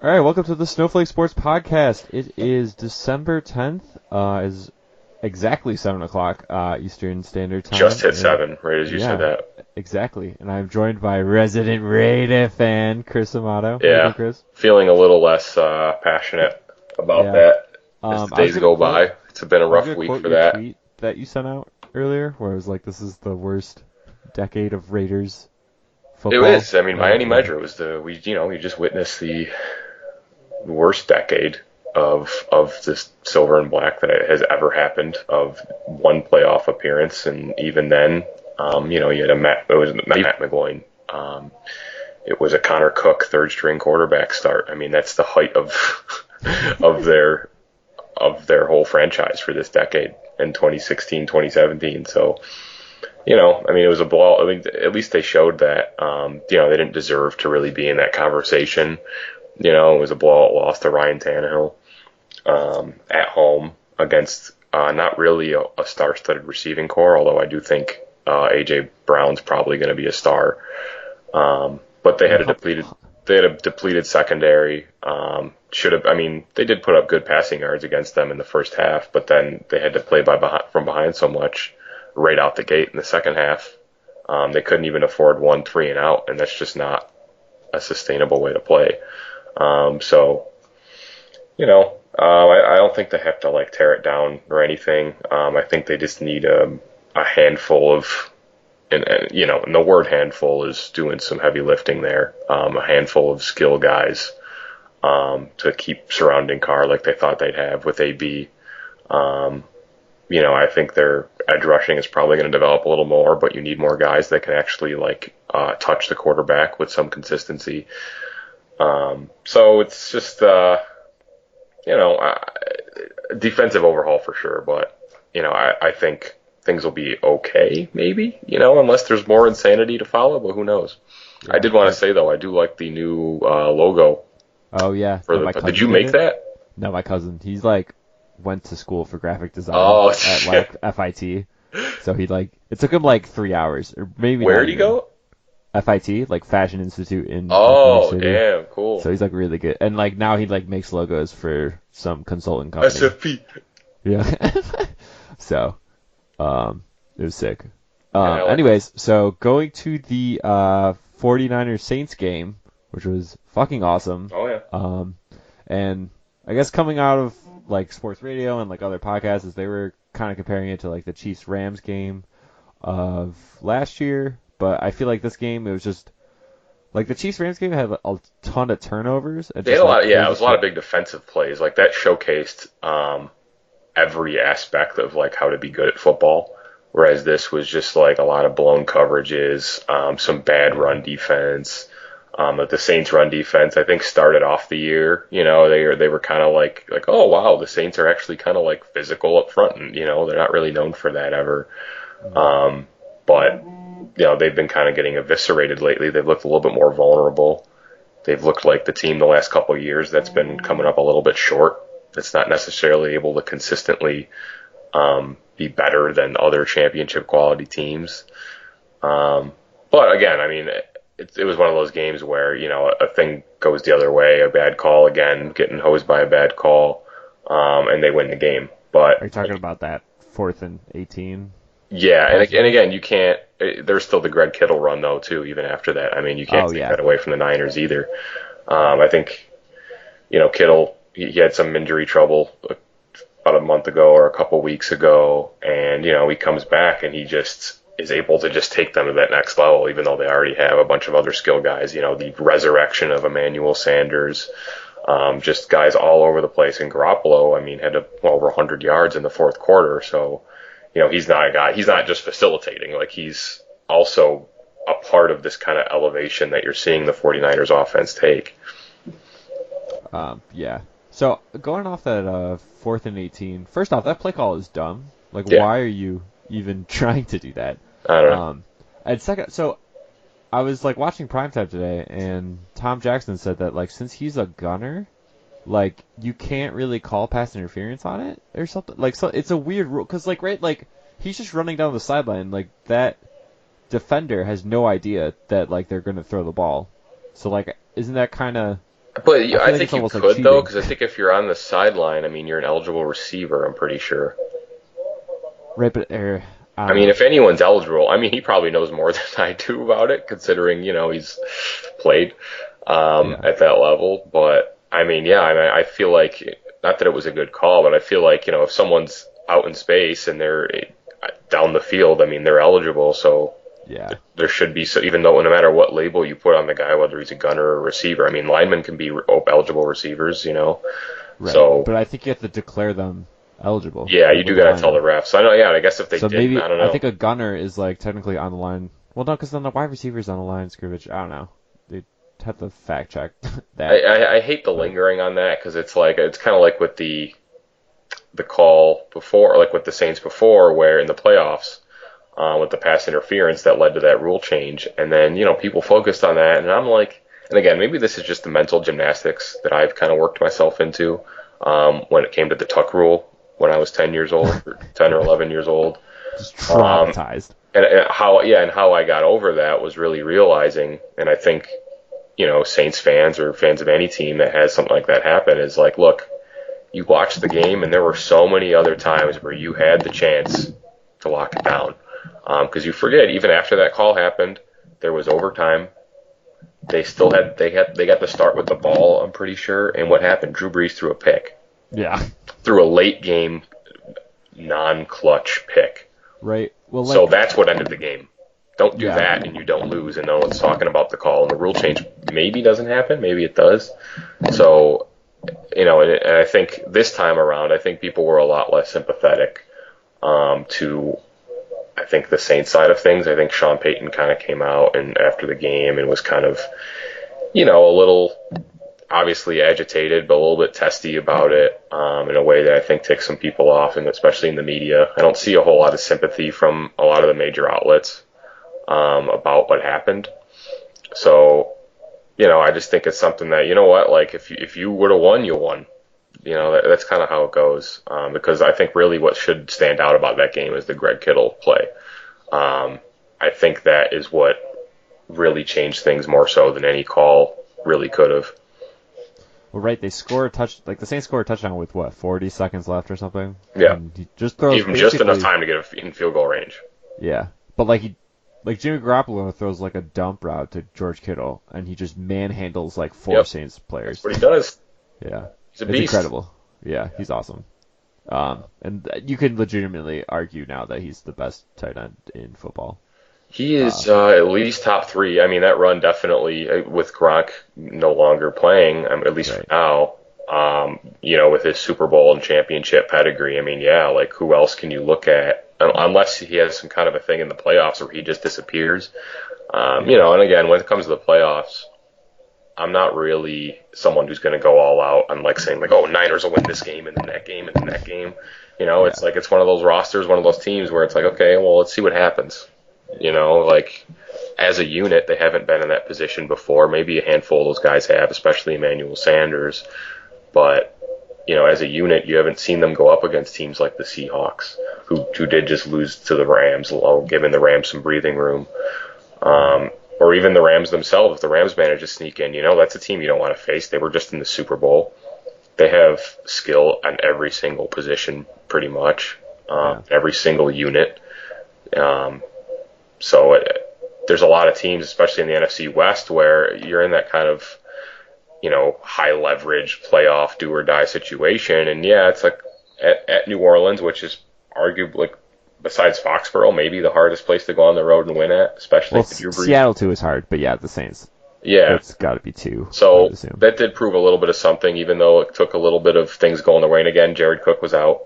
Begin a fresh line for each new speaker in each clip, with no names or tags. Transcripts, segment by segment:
All right, welcome to the Snowflake Sports Podcast. It is December 10th. Is exactly 7 o'clock Eastern Standard Time.
Just hit
And,
7, right as you said
yeah,
that.
exactly. And I'm joined by resident Raider fan Chris Amato. How you doing,
Yeah,
Chris?
feeling a little less passionate about
Yeah.
that as the
I was
days
gonna
go
quote.
by. It's been a
I was
rough
gonna
week
quote
for
your
that.
tweet that you sent out earlier, where it was like, "This is the worst decade of Raiders
It
football."
is. I mean, by any
Yeah.
measure, it was we just witnessed the worst decade of this silver and black that has ever happened. Of one playoff appearance, and even then, you had it was Matt McGloin. It was a Connor Cook third string quarterback start. I mean, that's the height of of their whole franchise for this decade in 2016, 2017. So, I mean, it was a blowout. I mean, at least they showed that, they didn't deserve to really be in that conversation. It was a blowout loss to Ryan Tannehill at home against not really a star-studded receiving core, although I do think A.J. Brown's probably going to be a star. But they had a depleted secondary. I mean, they did put up good passing yards against them in the first half, but then they had to play from behind so much right out the gate in the second half. They couldn't even afford 1 3 and out, and that's just not a sustainable way to play. So, I don't think they have to like tear it down or anything. I think they just need a handful of, and the word handful is doing some heavy lifting there. A handful of skill guys to keep surrounding Carr like they thought they'd have with AB. I think their edge rushing is probably going to develop a little more, but you need more guys that can actually touch the quarterback with some consistency. So it's just defensive overhaul for sure, but I think things will be okay, maybe, unless there's more insanity to follow, but who knows?
Yeah.
I did want to say, though, I do like the new logo.
Oh yeah. No, my cousin
Did you make that?
No, my cousin. He's went to school for graphic design
Oh,
at
shit.
FIT. So it took him 3 hours or maybe not
Where'd he
even.
go?
FIT, Fashion Institute in New York
Oh,
City.
damn, cool.
So he's really good. And now he makes logos for some consulting company.
SFP.
Yeah. So, it was sick.
Yeah,
Anyways, so going to the 49ers Saints game, which was fucking awesome.
Oh, yeah.
And I guess coming out of sports radio and other podcasts, is they were kind of comparing it to the Chiefs Rams game of last year. But I feel like this game, it was just the Chiefs Rams game had a ton of turnovers.
They had a lot, yeah, it was a lot of big defensive plays. That showcased every aspect of how to be good at football. Whereas this was just a lot of blown coverages, some bad run defense. The Saints run defense, I think, started off the year. They were kind of oh wow, the Saints are actually kind of physical up front, and they're not really known for that ever. But they've been kind of getting eviscerated lately. They've looked a little bit more vulnerable. They've looked like the team the last couple of years that's been coming up a little bit short. That's not necessarily able to consistently be better than other championship quality teams. But again, I mean, it was one of those games where, a thing goes the other way, a bad call again, getting hosed by a bad call, and they win the game. But
are you talking about that 4th and 18?
Yeah, and again, you can't. There's still the Greg Kittle run though too. Even after that, I mean, you can't take that away from the Niners either. I think, Kittle he had some injury trouble about a month ago or a couple weeks ago, and he comes back and he just is able to just take them to that next level, even though they already have a bunch of other skill guys. The resurrection of Emmanuel Sanders, just guys all over the place. And Garoppolo, I mean, had over 100 yards in the fourth quarter, so. He's not a guy. He's not just facilitating. He's also a part of this kind of elevation that you're seeing the 49ers offense take.
Yeah. So going off that 4th and 18, first off, that play call is dumb.
Yeah.
Why are you even trying to do that?
I don't know.
And second, so I was watching primetime today, and Tom Jackson said that since he's a gunner, you can't really call pass interference on it or something. So it's a weird rule because he's just running down the sideline. That defender has no idea that they're gonna throw the ball. So isn't that kind of
But
I feel
I
like
think
it's
you
almost like
could though,
cheating,
because I think if you're on the sideline, I mean, you're an eligible receiver. I'm pretty sure.
right? But I
I
don't
mean,
know.
if anyone's eligible, I mean, he probably knows more than I do about it, considering he's played
Yeah,
at that level. But I mean, yeah, I feel like not that it was a good call, but I feel like if someone's out in space and they're down the field, I mean, they're eligible, so
yeah,
there should be. So even though no matter what label you put on the guy, whether he's a gunner or a receiver, I mean, linemen can be eligible receivers.
right.
So
But I think you have to declare them eligible
yeah, you
over
do
the
gotta tell the
linemen.
refs. I know, yeah, I guess if they
So
didn't,
maybe
I don't
I
know.
think a gunner is like technically on the line. Well, no, because then the wide receiver's on the line scrimmage. I don't know. They have to fact check
I,
that.
I hate the
But
lingering on that because it's kind of like with the call before, like with the Saints before, where in the playoffs with the pass interference that led to that rule change, and then people focused on that, and I'm like, and again, maybe this is just the mental gymnastics that I've kind of worked myself into when it came to the tuck rule when I was 10 years old, or 10 or
yeah,
11 years old.
just
Um,
traumatized.
and how I got over that was really realizing, and I think Saints fans or fans of any team that has something like that happen is like, look, you watched the game, and there were so many other times where you had the chance to lock it down. Because you forget, even after that call happened, there was overtime. They got to start with the ball. I'm pretty sure. And what happened? Drew Brees threw a pick,
Yeah,
threw a late game non-clutch pick.
right. Well,
So
like
that's what ended the game. Don't do
yeah,
that, and you don't lose. And no one's talking about the call. And the rule change maybe doesn't happen. Maybe it does. So and I think this time around, I think people were a lot less sympathetic to, I think, the Saints side of things. I think Sean Payton kind of came out and after the game and was kind of, a little obviously agitated, but a little bit testy about it in a way that I think ticks some people off, and especially in the media. I don't see a whole lot of sympathy from a lot of the major outlets about what happened. So, I just think it's something that, what, like if you would have won, you won. That's kind of how it goes. Because I think really what should stand out about that game is the Greg Kittle play. I think that is what really changed things more so than any call really could have.
well, right. They score a touch. Like the Saints score a touchdown with what 40 seconds left or something,
Yeah,
and he just throws
even just enough
basically
time to get in field goal range.
yeah. But like Jimmy Garoppolo throws like a dump route to George Kittle, and he just manhandles like four
Yep,
Saints
that's
players.
what he does.
Yeah,
He's a
it's
beast.
incredible. Yeah, he's awesome. And you can legitimately argue now that he's the best tight end in football.
He
Uh,
is at least top three. I mean, that run definitely with Gronk no longer playing, at least for
right.
now. With his Super Bowl and championship pedigree. I mean, yeah, like who else can you look at unless he has some kind of a thing in the playoffs where he just disappears.
Yeah.
And again, when it comes to the playoffs, I'm not really someone who's going to go all out. I'm like saying like, oh, Niners will win this game and then that game and then that game. It's
Yeah.
like it's one of those rosters, one of those teams where it's like, okay, well, let's see what happens. Like as a unit, they haven't been in that position before. Maybe a handful of those guys have, especially Emmanuel Sanders. But as a unit, you haven't seen them go up against teams like the Seahawks, who did just lose to the Rams, giving the Rams some breathing room.
Right.
Or even the Rams themselves, if the Rams manage to sneak in, that's a team you don't want to face. They were just in the Super Bowl. They have skill on every single position, pretty much,
Yeah.
every single unit. Um, so there's a lot of teams, especially in the NFC West, where you're in that kind of high leverage playoff do or die situation. And yeah, it's like at New Orleans, which is arguably, like, besides Foxborough, maybe the hardest place to go on the road and win at, especially
Well,
if Drew Brees.
Seattle too is hard, but yeah, the Saints.
Yeah.
It's got to be two, I would
So
assume.
that did prove a little bit of something, even though it took a little bit of things going their way. And again, Jared Cook was out.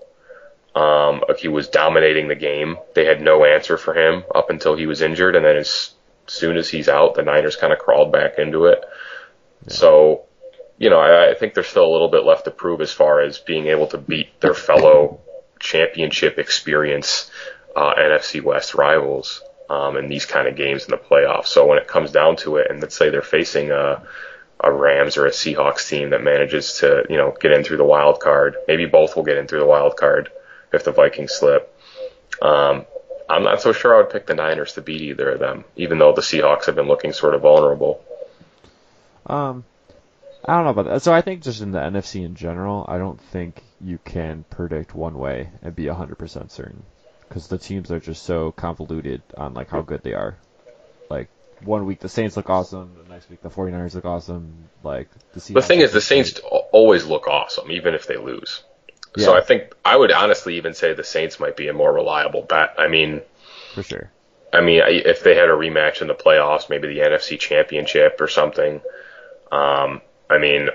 He was dominating the game. They had no answer for him up until he was injured, and then as soon as he's out, the Niners kind of crawled back into it.
Yeah.
So, I think there's still a little bit left to prove as far as being able to beat their fellow championship experience NFC West rivals in these kind of games in the playoffs. So when it comes down to it, and let's say they're facing a Rams or a Seahawks team that manages to, get in through the wild card, maybe both will get in through the wild card if the Vikings slip. I'm not so sure I would pick the Niners to beat either of them, even though the Seahawks have been looking sort of vulnerable.
Um, I don't know about that. So I think just in the NFC in general, I don't think you can predict one way and be 100% certain because the teams are just so convoluted on like how good they are. Like one week the Saints look awesome, the next week the 49ers look awesome, like the
The
Seahawks
thing is,
look
the
great.
Saints always look awesome, even if they lose. So I
Yeah,
think I would honestly even say the Saints might be a more reliable bet.
for sure.
If they had a rematch in the playoffs, maybe the NFC Championship or something, I mean,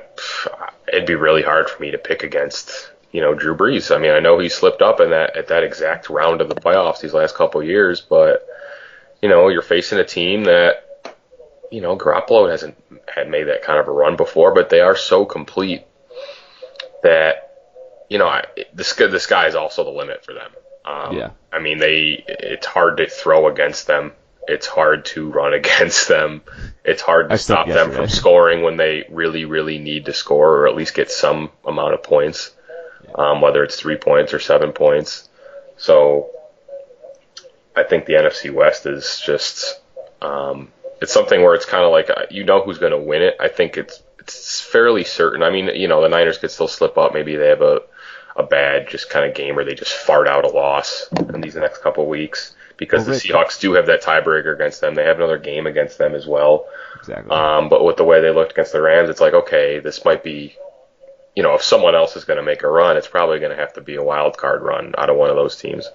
it'd be really hard for me to pick against, Drew Brees. I mean, I know he slipped up in that at that exact round of the playoffs these last couple of years, but you're facing a team that, Garoppolo hasn't had made that kind of a run before, but they are so complete that the sky is also the limit for them.
Yeah,
It's hard to throw against them. It's hard to run against them. It's hard to
I stepped
stop them from
yesterday.
scoring when they really, really need to score or at least get some amount of points,
Yeah,
whether it's 3 points or 7 points. So I think the NFC West is just it's something where it's kind of like who's going to win it. I think it's fairly certain. I mean, the Niners could still slip up. Maybe they have a bad just kind of game where they just fart out a loss in these next couple of weeks because
well,
the
Rich,
Seahawks do have that tiebreaker against them. They have another game against them as well.
exactly.
But with the way they looked against the Rams, it's like, okay, this might be, if someone else is going to make a run, it's probably going to have to be a wild card run out of one of those teams.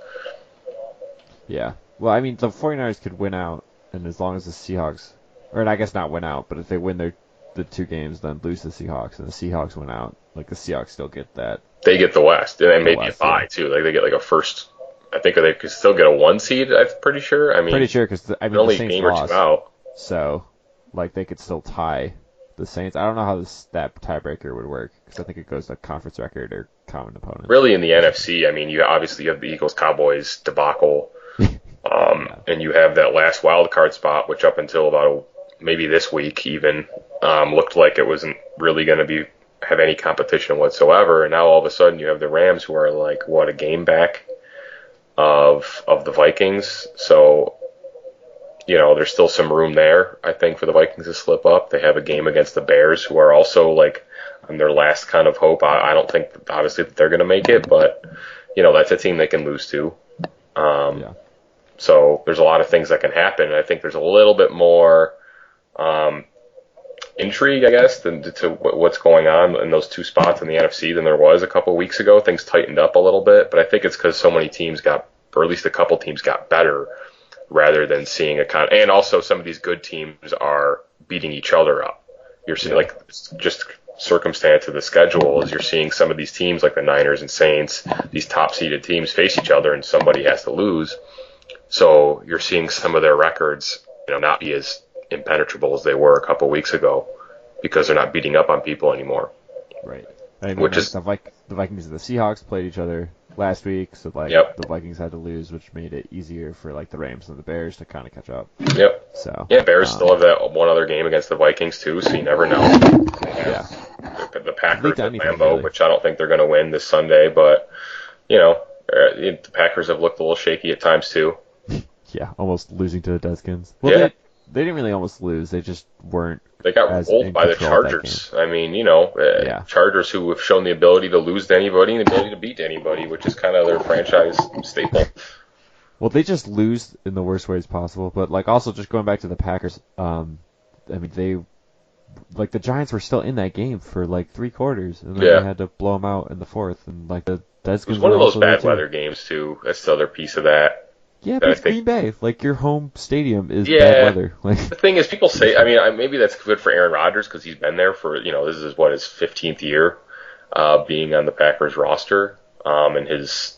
Yeah. Well, I mean, the 49ers could win out, and as long as the Seahawks, or I guess not win out, but if they win the two games, then lose the Seahawks, and the Seahawks win out, like the Seahawks still get that
They get the West, and then
the
maybe a
West. Yeah.
bye too. Like they get like a first. I think they could still get a 1 seed. I'm pretty sure. I
Pretty
mean,
sure because I mean
they're
the
only a
Saints
game or two
lost,
out.
so like they could still tie the Saints. I don't know how that tiebreaker would work because I think it goes to conference record or common opponent.
Really, in the NFC, I mean, you obviously have the Eagles Cowboys debacle,
Yeah.
and you have that last wild card spot, which up until about maybe this week even looked like it wasn't really going to have any competition whatsoever. And now all of a sudden you have the Rams, who are like a game back of the Vikings. So there's still some room there, I think, for the Vikings to slip up. They have a game against the Bears, who are also like on their last kind of hope. I don't think obviously that they're going to make it, but that's a team they can lose to. Um,
Yeah.
so there's a lot of things that can happen, and I think there's a little bit more um, intrigue, I guess, to what's going on in those two spots in the NFC than there was a couple of weeks ago. Things tightened up a little bit, but I think it's because so many teams or at least a couple teams got better rather than seeing and also some of these good teams are beating each other up. You're seeing like just circumstance of the schedule is you're seeing some of these teams like the Niners and Saints, these top seeded teams face each other and somebody has to lose. So you're seeing some of their records, not be as impenetrable as they were a couple weeks ago because they're not beating up on people anymore.
Right. I mean,
Which
like
is
the Vikings and the Seahawks played each other last week, so like
Yep.
the Vikings had to lose, which made it easier for like the Rams and the Bears to kind of catch up.
Yep.
So
Yeah, Bears still have that one other game against the Vikings too, so you never know.
yeah,
The Packers
lead to
at
anything,
Lambeau,
really.
which I don't think they're going to win this Sunday, but the Packers have looked a little shaky at times too.
Yeah, almost losing to the Redskins. Well,
Yeah.
they didn't really almost lose. They just weren't
They got
as
rolled
in
by the
control of that
Chargers.
game.
I mean,
Yeah.
Chargers who have shown the ability to lose to anybody and the ability to beat anybody, which is kind of their franchise staple.
Well, they just lose in the worst ways possible. But like also just going back to the Packers, I mean the Giants were still in that game for like 3 quarters, and then
Yeah.
they had to blow them out in the fourth, and like the
It
Redskins
was one
were
of those
also there
bad
too.
weather games too. That's the other piece of that.
Yeah,
that
but
I
it's
think-
Green Bay. Like your home stadium is
Yeah.
bad weather. Like
The thing is, people say, maybe that's good for Aaron Rodgers because he's been there for, this is his 15th year being on the Packers roster in his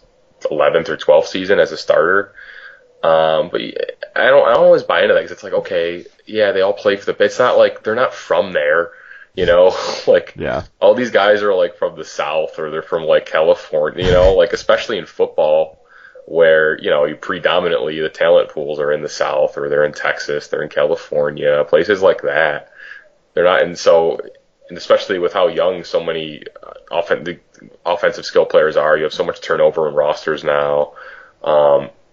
11th or 12th season as a starter. But I don't always buy into that because it's like, okay, yeah, they all play for it's not like they're not from there, like
yeah,
all these guys are like from the South or they're from like California, like especially in football where, you predominantly the talent pools are in the South or they're in Texas, they're in California, places like that. They're not, and especially with how young so many the offensive skill players are, you have so much turnover in rosters now.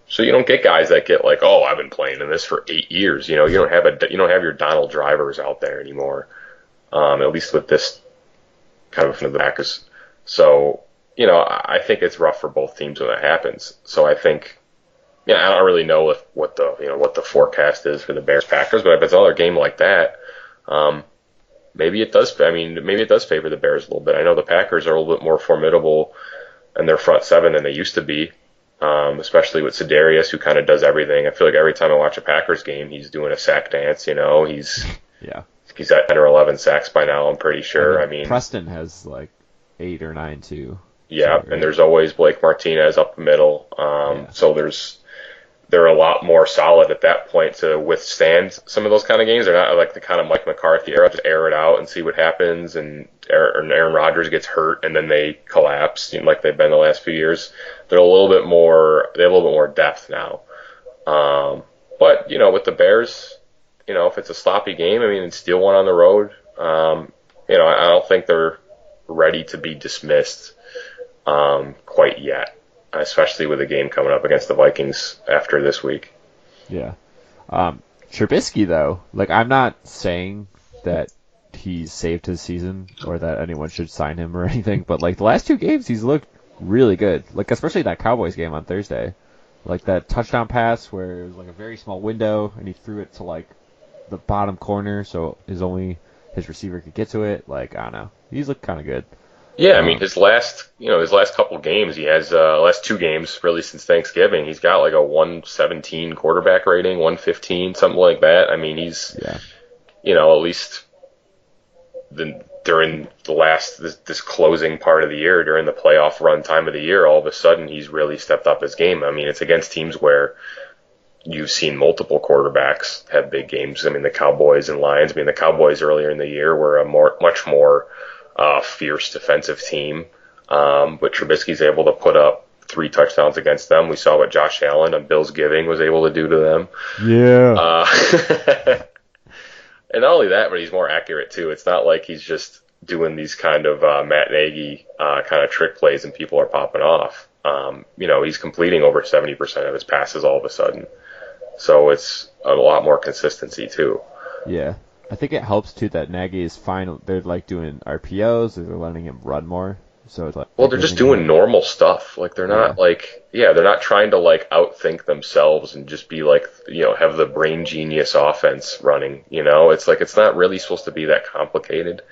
So you don't get guys that get like, oh, I've been playing in this for 8 years. You don't have your Donald Drivers out there anymore. at least with this kind of in the Packers. So, I think it's rough for both teams when that happens. So I think, I don't really know what the forecast is for the Bears Packers, but if it's another game like that, maybe it does. I mean, maybe it does favor the Bears a little bit. I know the Packers are a little bit more formidable in their front seven than they used to be, especially with Sedarius, who kind of does everything. I feel like every time I watch a Packers game, he's doing a sack dance.
Yeah.
He's at 10 or 11 sacks by now, I'm pretty sure. I mean,
Preston has like 8 or 9 too.
yeah,
So,
and there's always Blake Martinez up the middle. So they're a lot more solid at that point to withstand some of those kind of games. They're not like the kind of Mike McCarthy era, just air it out and see what happens. And Aaron Rodgers gets hurt and then they collapse, like they've been the last few years. They have a little bit more depth now. But with the Bears, if it's a sloppy game, I mean, and steal one on the road, I don't think they're ready to be dismissed quite yet, especially with a game coming up against the Vikings after this week.
Yeah. Trubisky, though, like, I'm not saying that he's saved his season or that anyone should sign him or anything, but, like, the last 2 games, he's looked really good. Like, especially that Cowboys game on Thursday. Like, that touchdown pass where it was, like, a very small window, and he threw it to, like, the bottom corner so his receiver could get to it. Like, I don't know. He's looked kind of good.
Yeah, I mean, his last couple games, he has last 2 games really since Thanksgiving. He's got like a 117 quarterback rating, 115, something like that. I mean, he's, at least during this closing part of the year, during the playoff run time of the year, all of a sudden he's really stepped up his game. I mean, it's against teams where you've seen multiple quarterbacks have big games. I mean, the Cowboys and Lions. I mean, the Cowboys earlier in the year were a much more fierce defensive team, but Trubisky's able to put up 3 touchdowns against them. We saw what Josh Allen on Bills Giving was able to do to them.
Yeah.
And not only that, but he's more accurate too. It's not like he's just doing these kind of Matt Nagy kind of trick plays and people are popping off. He's completing over 70% of his passes all of a sudden. So it's a lot more consistency too.
Yeah. I think it helps too that Nagy is fine. They're like doing RPOs, or they're letting him run more. So it's like,
well, they're just doing normal stuff. Like they're not they're not trying to like outthink themselves and just be like, have the brain genius offense running. It's like it's not really supposed to be that complicated.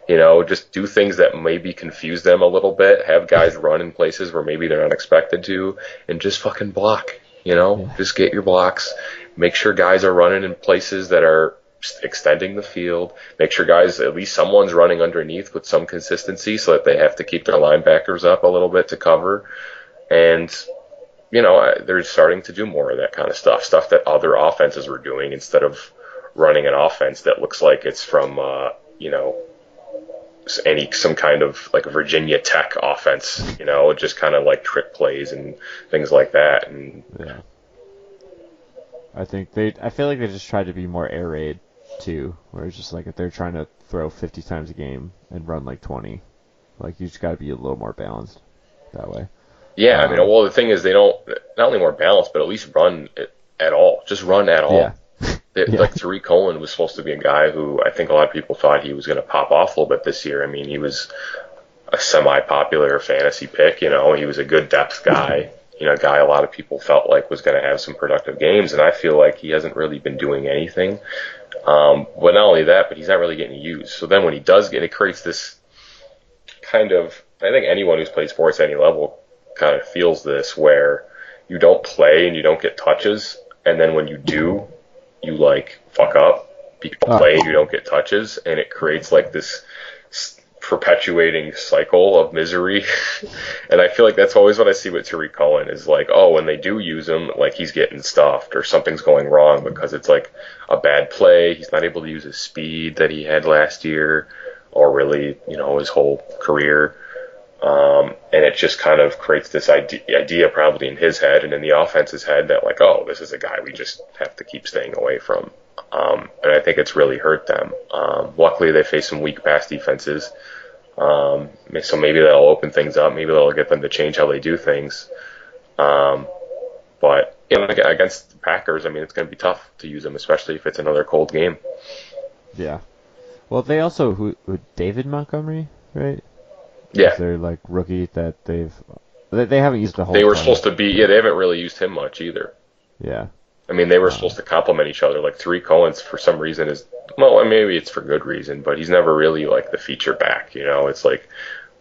Just do things that maybe confuse them a little bit. Have guys run in places where maybe they're not expected to, and just fucking block. Just get your blocks. Make sure guys are running in places that are extending the field. Make sure guys, at least someone's running underneath with some consistency so that they have to keep their linebackers up a little bit to cover. And, they're starting to do more of that kind of stuff that other offenses were doing instead of running an offense that looks like it's from, some kind of like a Virginia Tech offense, just kind of like trick plays and things like that. And
yeah. I feel like they just tried to be more air raid too, where it's just like if they're trying to throw 50 times a game and run like 20, like you just got to be a little more balanced that way.
Yeah, I mean, well, the thing is they don't, not only more balanced, but at least run it at all. Just run at all. Yeah. Like Tariq Cohen was supposed to be a guy who I think a lot of people thought he was going to pop off a little bit this year. I mean, he was a semi-popular fantasy pick. He was a good depth guy. A guy a lot of people felt like was going to have some productive games, and I feel like he hasn't really been doing anything. But not only that, but he's not really getting used. So then when he does get, it creates this kind of, I think anyone who's played sports at any level kind of feels this, where you don't play and you don't get touches, and then when you do, you like fuck up. People play and you don't get touches, and it creates like this perpetuating cycle of misery. And I feel like that's always what I see with Tariq Cohen is like, oh, when they do use him, like he's getting stuffed or something's going wrong because it's like a bad play. He's not able to use his speed that he had last year or really, his whole career. And it just kind of creates this idea probably in his head and in the offense's head that like, oh, this is a guy we just have to keep staying away from. And I think it's really hurt them. Luckily, they face some weak pass defenses. So maybe that'll open things up. Maybe that'll get them to change how they do things. But against the Packers, I mean, it's going to be tough to use them, especially if it's another cold game.
Yeah. Well, they also who David Montgomery, right?
Yeah,
Is their like rookie that they haven't used a whole
they were
ton.
supposed to be. Yeah, they haven't really used him much either.
Yeah.
I mean, they were
Uh,
supposed to complement each other. Like Tariq Cohen's for some reason is well, maybe it's for good reason, but he's never really like the feature back. It's like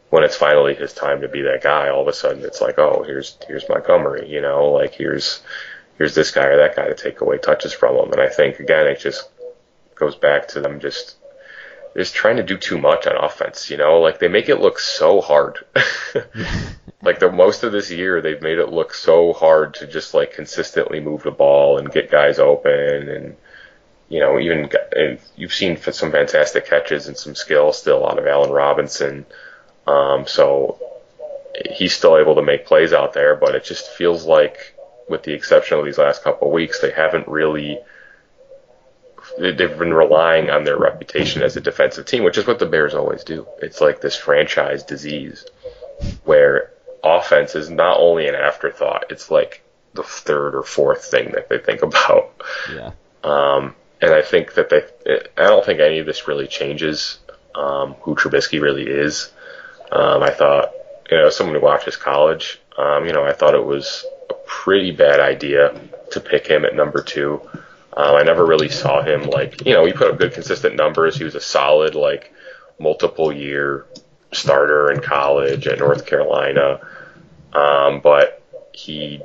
when it's finally his time to be that guy, all of a sudden it's like, oh, here's Montgomery. Like here's this guy or that guy to take away touches from him. And I think again, it just goes back to them just trying to do too much on offense. Like they make it look so hard. Like the most of this year, they've made it look so hard to just like consistently move the ball and get guys open, and even and you've seen some fantastic catches and some skill still out of Allen Robinson. So he's still able to make plays out there, but it just feels like, with the exception of these last couple of weeks, they haven't really. They've been relying on their reputation as a defensive team, which is what the Bears always do. It's like this franchise disease where offense is not only an afterthought, it's like the third or fourth thing that they think about.
yeah.
And I think that I don't think any of this really changes who Trubisky really is. I thought, someone who watches college, I thought it was a pretty bad idea to pick him at number 2. I never really saw him he put up good consistent numbers. He was a solid, multiple year starter in college at North Carolina. But he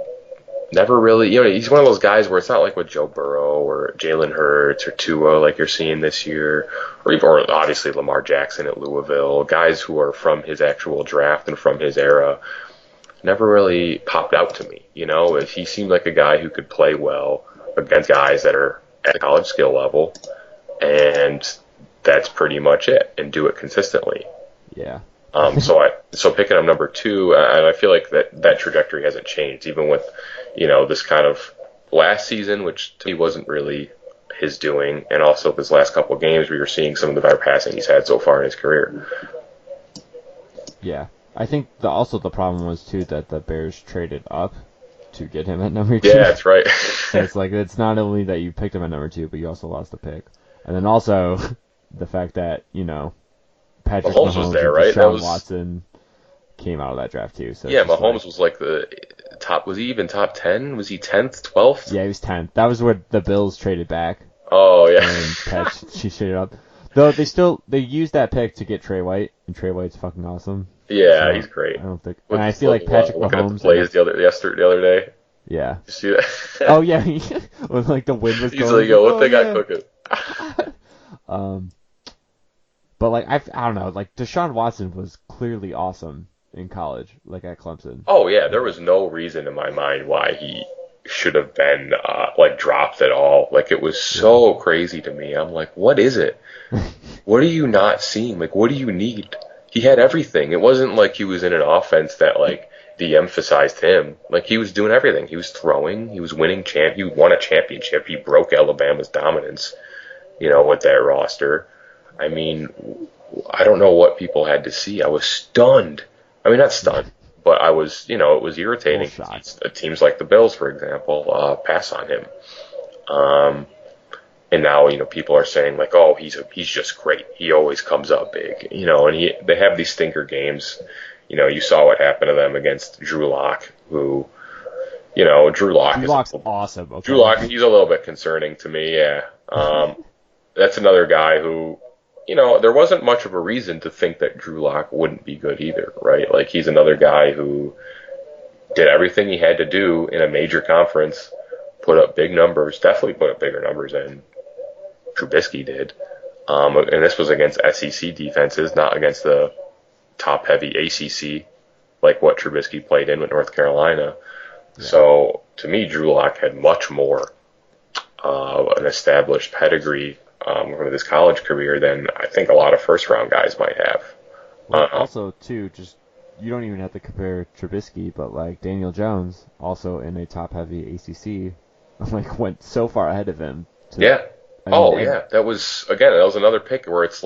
never really, he's one of those guys where it's not like with Joe Burrow or Jalen Hurts or Tua like you're seeing this year, or obviously Lamar Jackson at Louisville, guys who are from his actual draft and from his era, never really popped out to me. He seemed like a guy who could play well against guys that are at the college skill level, and that's pretty much it, and do it consistently.
Yeah.
So picking him number 2, and I feel like that trajectory hasn't changed, even with, this kind of last season, which to me wasn't really his doing, and also this last couple of games where you're seeing some of the better passing he's had so far in his career.
Yeah. I think also the problem was too that the Bears traded up to get him at number 2.
Yeah, that's right.
So it's like it's not only that you picked him at number 2, but you also lost the pick, and then also the fact that Patrick
Mahomes
Mahomes
was there,
and
right?
Deshaun Watson came out of that draft too. So
yeah, Mahomes was like the top. Was he even top 10? Was he 10th, 12th?
Yeah, he was 10th. That was where the Bills traded back.
Oh yeah.
And she traded up. Though they used that pick to get Trey White, and Trey White's fucking awesome.
Yeah,
So
he's great.
I don't think. And I feel like Patrick
looking
Mahomes.
at the plays the other day.
Yeah.
You see that?
Oh yeah. When the wind was
He's
going.
like, yo, what they got
yeah.
cooking?
But I don't know. Deshaun Watson was clearly awesome in college, at Clemson.
Oh yeah, there was no reason in my mind why he should have been dropped at all. It was so crazy to me. I'm like, what is it? What are you not seeing? What do you need? He had everything. It wasn't like he was in an offense that de-emphasized him. He was doing everything. He was throwing. He was winning He won a championship. He broke Alabama's dominance. With that roster. I mean, I don't know what people had to see. I was stunned. I mean, not stunned, but I was, it was irritating. Teams like the Bills, for example, pass on him. And now, people are saying oh, he's just great. He always comes up big, and they have these stinker games. You saw what happened to them against Drew Lock, who, Drew
Lock's awesome. Okay.
Drew Lock, he's a little bit concerning to me. Yeah. That's another guy who, there wasn't much of a reason to think that Drew Lock wouldn't be good either, right? He's another guy who did everything he had to do in a major conference, put up big numbers, definitely put up bigger numbers than Trubisky did. And this was against SEC defenses, not against the top-heavy ACC, like what Trubisky played in with North Carolina. Yeah. So, to me, Drew Lock had much more an established pedigree from his college career than I think a lot of first-round guys might have.
Well, also, too, just you don't even have to compare Trubisky, but Daniel Jones, also in a top-heavy ACC, went so far ahead of him.
Yeah. That was another pick where it's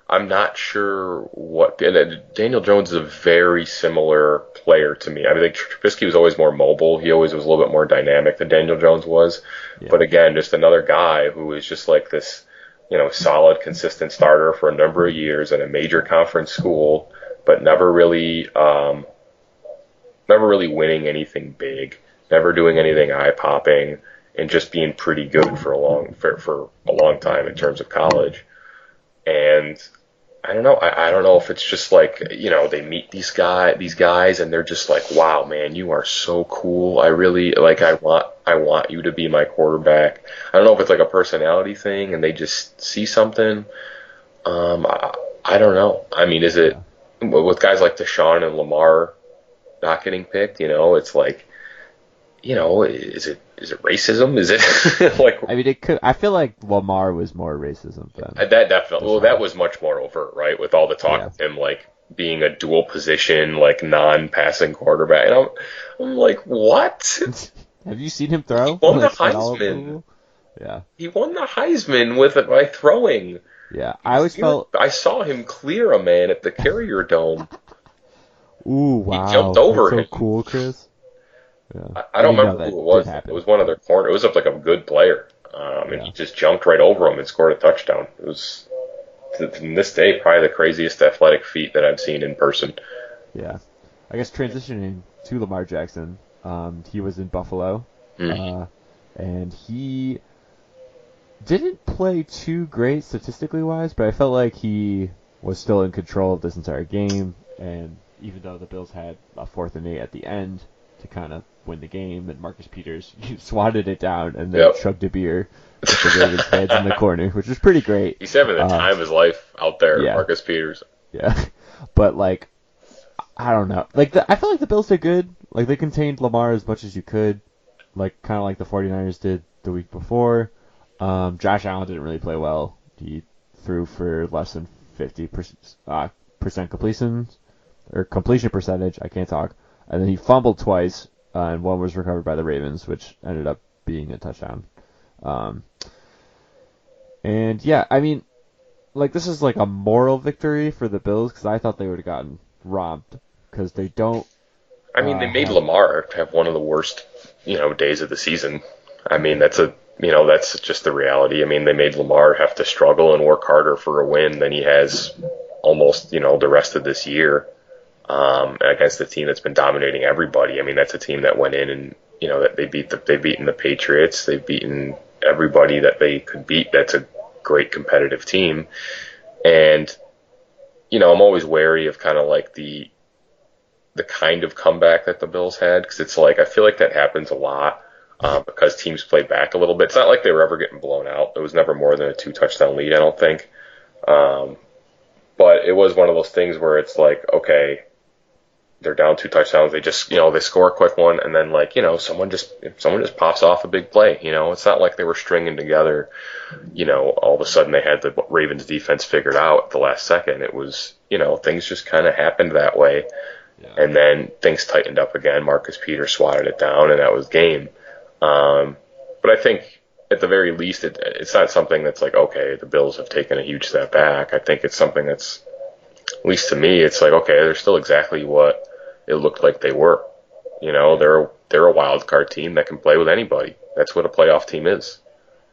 I'm not sure what. Daniel Jones is a very similar player to me. I think Trubisky was always more mobile. He always was a little bit more dynamic than Daniel Jones was. Yeah. But again, just another guy who is just this solid, consistent starter for a number of years at a major conference school, but never really winning anything big, never doing anything eye-popping, and just being pretty good for a long time in terms of college. And I don't know. I don't know if it's just like, they meet these guys and they're just like, wow, man, you are so cool. I really like, I want you to be my quarterback. I don't know if it's like a personality thing and they just see something. I don't know. I mean, is it with guys like Deshaun and Lamar not getting picked? It's like, is it racism? Is it like?
I mean, it could. I feel like Lamar was more racism than
That definitely. Well, that was much more overt, right? With all the talk of him like being a dual position, like non-passing quarterback, and I'm like, what?
Have you seen him throw?
He won the Heisman.
Yeah.
He won the Heisman with it by throwing.
Yeah, I always felt
I saw him clear a man at the Carrier Dome.
Ooh, wow!
He jumped over
That's
him.
so cool, Chris. Yeah.
I don't remember who it was. It was one of their corner. It was like a good player, and he just jumped right over him and scored a touchdown. It was, from this day, probably the craziest athletic feat that I've seen in person.
Yeah, I guess transitioning to Lamar Jackson, he was in Buffalo, and he didn't play too great statistically wise, but I felt like he was still in control of this entire game, and even though the Bills had a 4th and 8 at the end to kind of win the game, and Marcus Peters swatted it down and then chugged a beer with the Ravens fans in the corner, which was pretty great.
He's having the time of his life out there, Marcus Peters.
Yeah, but like, I don't know. Like, I felt like the Bills did good. Like, they contained Lamar as much as you could, like kind of like the 49ers did the week before. Josh Allen didn't really play well. He threw for less than 50% completion percentage. I can't talk. And then he fumbled twice, and one was recovered by the Ravens, which ended up being a touchdown. And yeah, I mean, like, this is like a moral victory for the Bills because I thought they would have gotten robbed because they don't.
I mean, they made Lamar have one of the worst, days of the season. I mean, that's just the reality. I mean, they made Lamar have to struggle and work harder for a win than he has almost, the rest of this year. Against a team that's been dominating everybody. I mean, that's a team that went in and, that they've beaten the Patriots. They've beaten everybody that they could beat. That's a great competitive team. And, I'm always wary of kind of like the kind of comeback that the Bills had, because it's like, I feel like that happens a lot because teams play back a little bit. It's not like they were ever getting blown out. It was never more than a 2-touchdown lead, I don't think. But it was one of those things where it's like, okay, they're down 2 touchdowns. They just, they score a quick one, and then someone just pops off a big play. It's not like they were stringing together. All of a sudden they had the Ravens defense figured out at the last second. It was, things just kind of happened that way, and then things tightened up again. Marcus Peters swatted it down, and that was game. But I think at the very least, it's not something that's like, okay, the Bills have taken a huge step back. I think it's something that's, at least to me, it's like, okay, they're still exactly what it looked like they were. They're a wild card team that can play with anybody. That's what a playoff team is.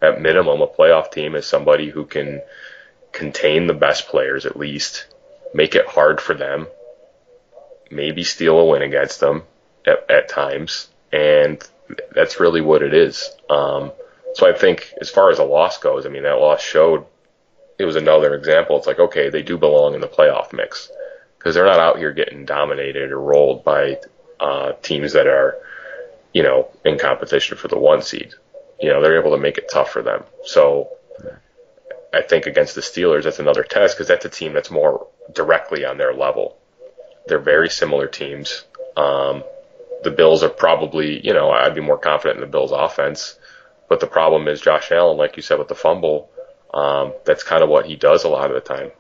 At minimum, a playoff team is somebody who can contain the best players at least, make it hard for them, maybe steal a win against them at times, and that's really what it is. So I think as far as a loss goes, I mean, that loss showed it was another example. It's like, okay, they do belong in the playoff mix because they're not out here getting dominated or rolled by teams that are, in competition for the 1 seed. They're able to make it tough for them. So I think against the Steelers, that's another test because that's a team that's more directly on their level. They're very similar teams. The Bills are probably, I'd be more confident in the Bills' offense. But the problem is Josh Allen, like you said, with the fumble, that's kind of what he does a lot of the time.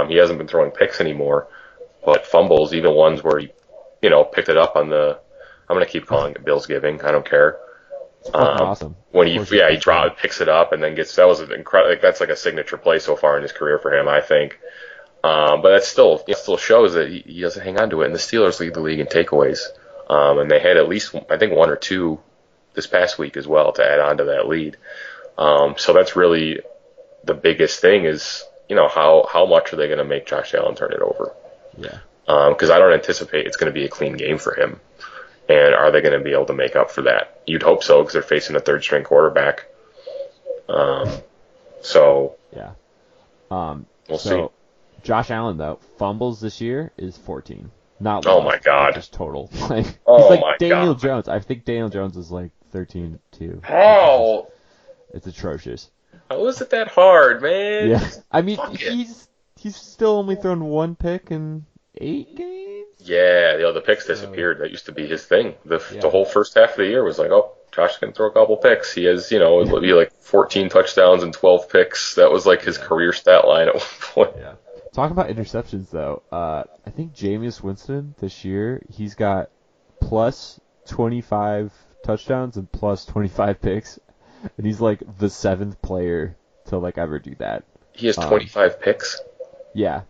He hasn't been throwing picks anymore, but fumbles, even ones where he, picked it up on the, I'm going to keep calling it Bills giving. I don't care.
Awesome.
When he picks it up and then that was an incredible, that's like a signature play so far in his career for him, I think. But it still shows that he doesn't hang on to it. And the Steelers lead the league in takeaways. And they had at least, I think, 1 or 2 this past week as well to add on to that lead. So that's really, the biggest thing is, how much are they going to make Josh Allen turn it over?
Yeah.
Because I don't anticipate it's going to be a clean game for him. And are they going to be able to make up for that? You'd hope so, because they're facing a third-string quarterback. So
Yeah.
we'll see.
Josh Allen, though, fumbles this year is 14. Not
Oh,
lost,
my God.
just total. Like, he's
Oh,
like
my
Daniel
God.
Jones. I think Daniel Jones is like 13 too.
How?
It's atrocious.
How is it that hard, man?
Yeah. I mean,
Fuck it.
he's still only thrown one pick in 8 games.
Yeah, the picks disappeared. That used to be his thing. The
Yeah.
whole first half of the year was like, oh, Josh can throw a couple picks. He has, it'll be like 14 touchdowns and 12 picks. That was like his career stat line at one point.
Yeah. Talk about interceptions, though. I think Jameis Winston this year, he's got plus 25 touchdowns and plus 25 picks, and he's like the 7th player to like ever do that.
He has 25 picks.
Yeah.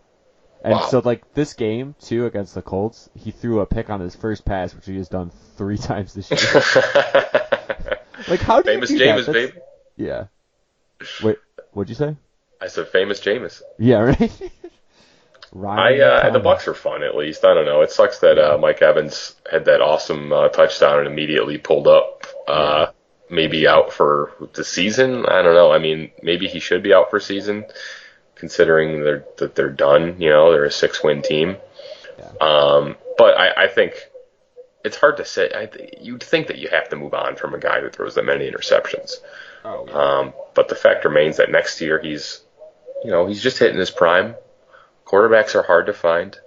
And
Wow.
so like this game too against the Colts, he threw a pick on his first pass, which he has done 3 times this year. Like how do
Famous
you do
Jameis,
that?
baby.
Yeah. Wait, what'd you say?
I said famous Jameis.
Yeah, right. Ryan
The
Tannehill.
Bucks are fun at least. I don't know. It sucks that Mike Evans had that awesome touchdown and immediately pulled up. Maybe out for the season. I don't know. I mean, maybe he should be out for season, considering that they're done. They're a 6-win team.
Yeah.
But I think it's hard to say. You'd think that you have to move on from a guy who throws that many interceptions.
Oh, yeah.
But the fact remains that next year he's just hitting his prime. Quarterbacks are hard to find.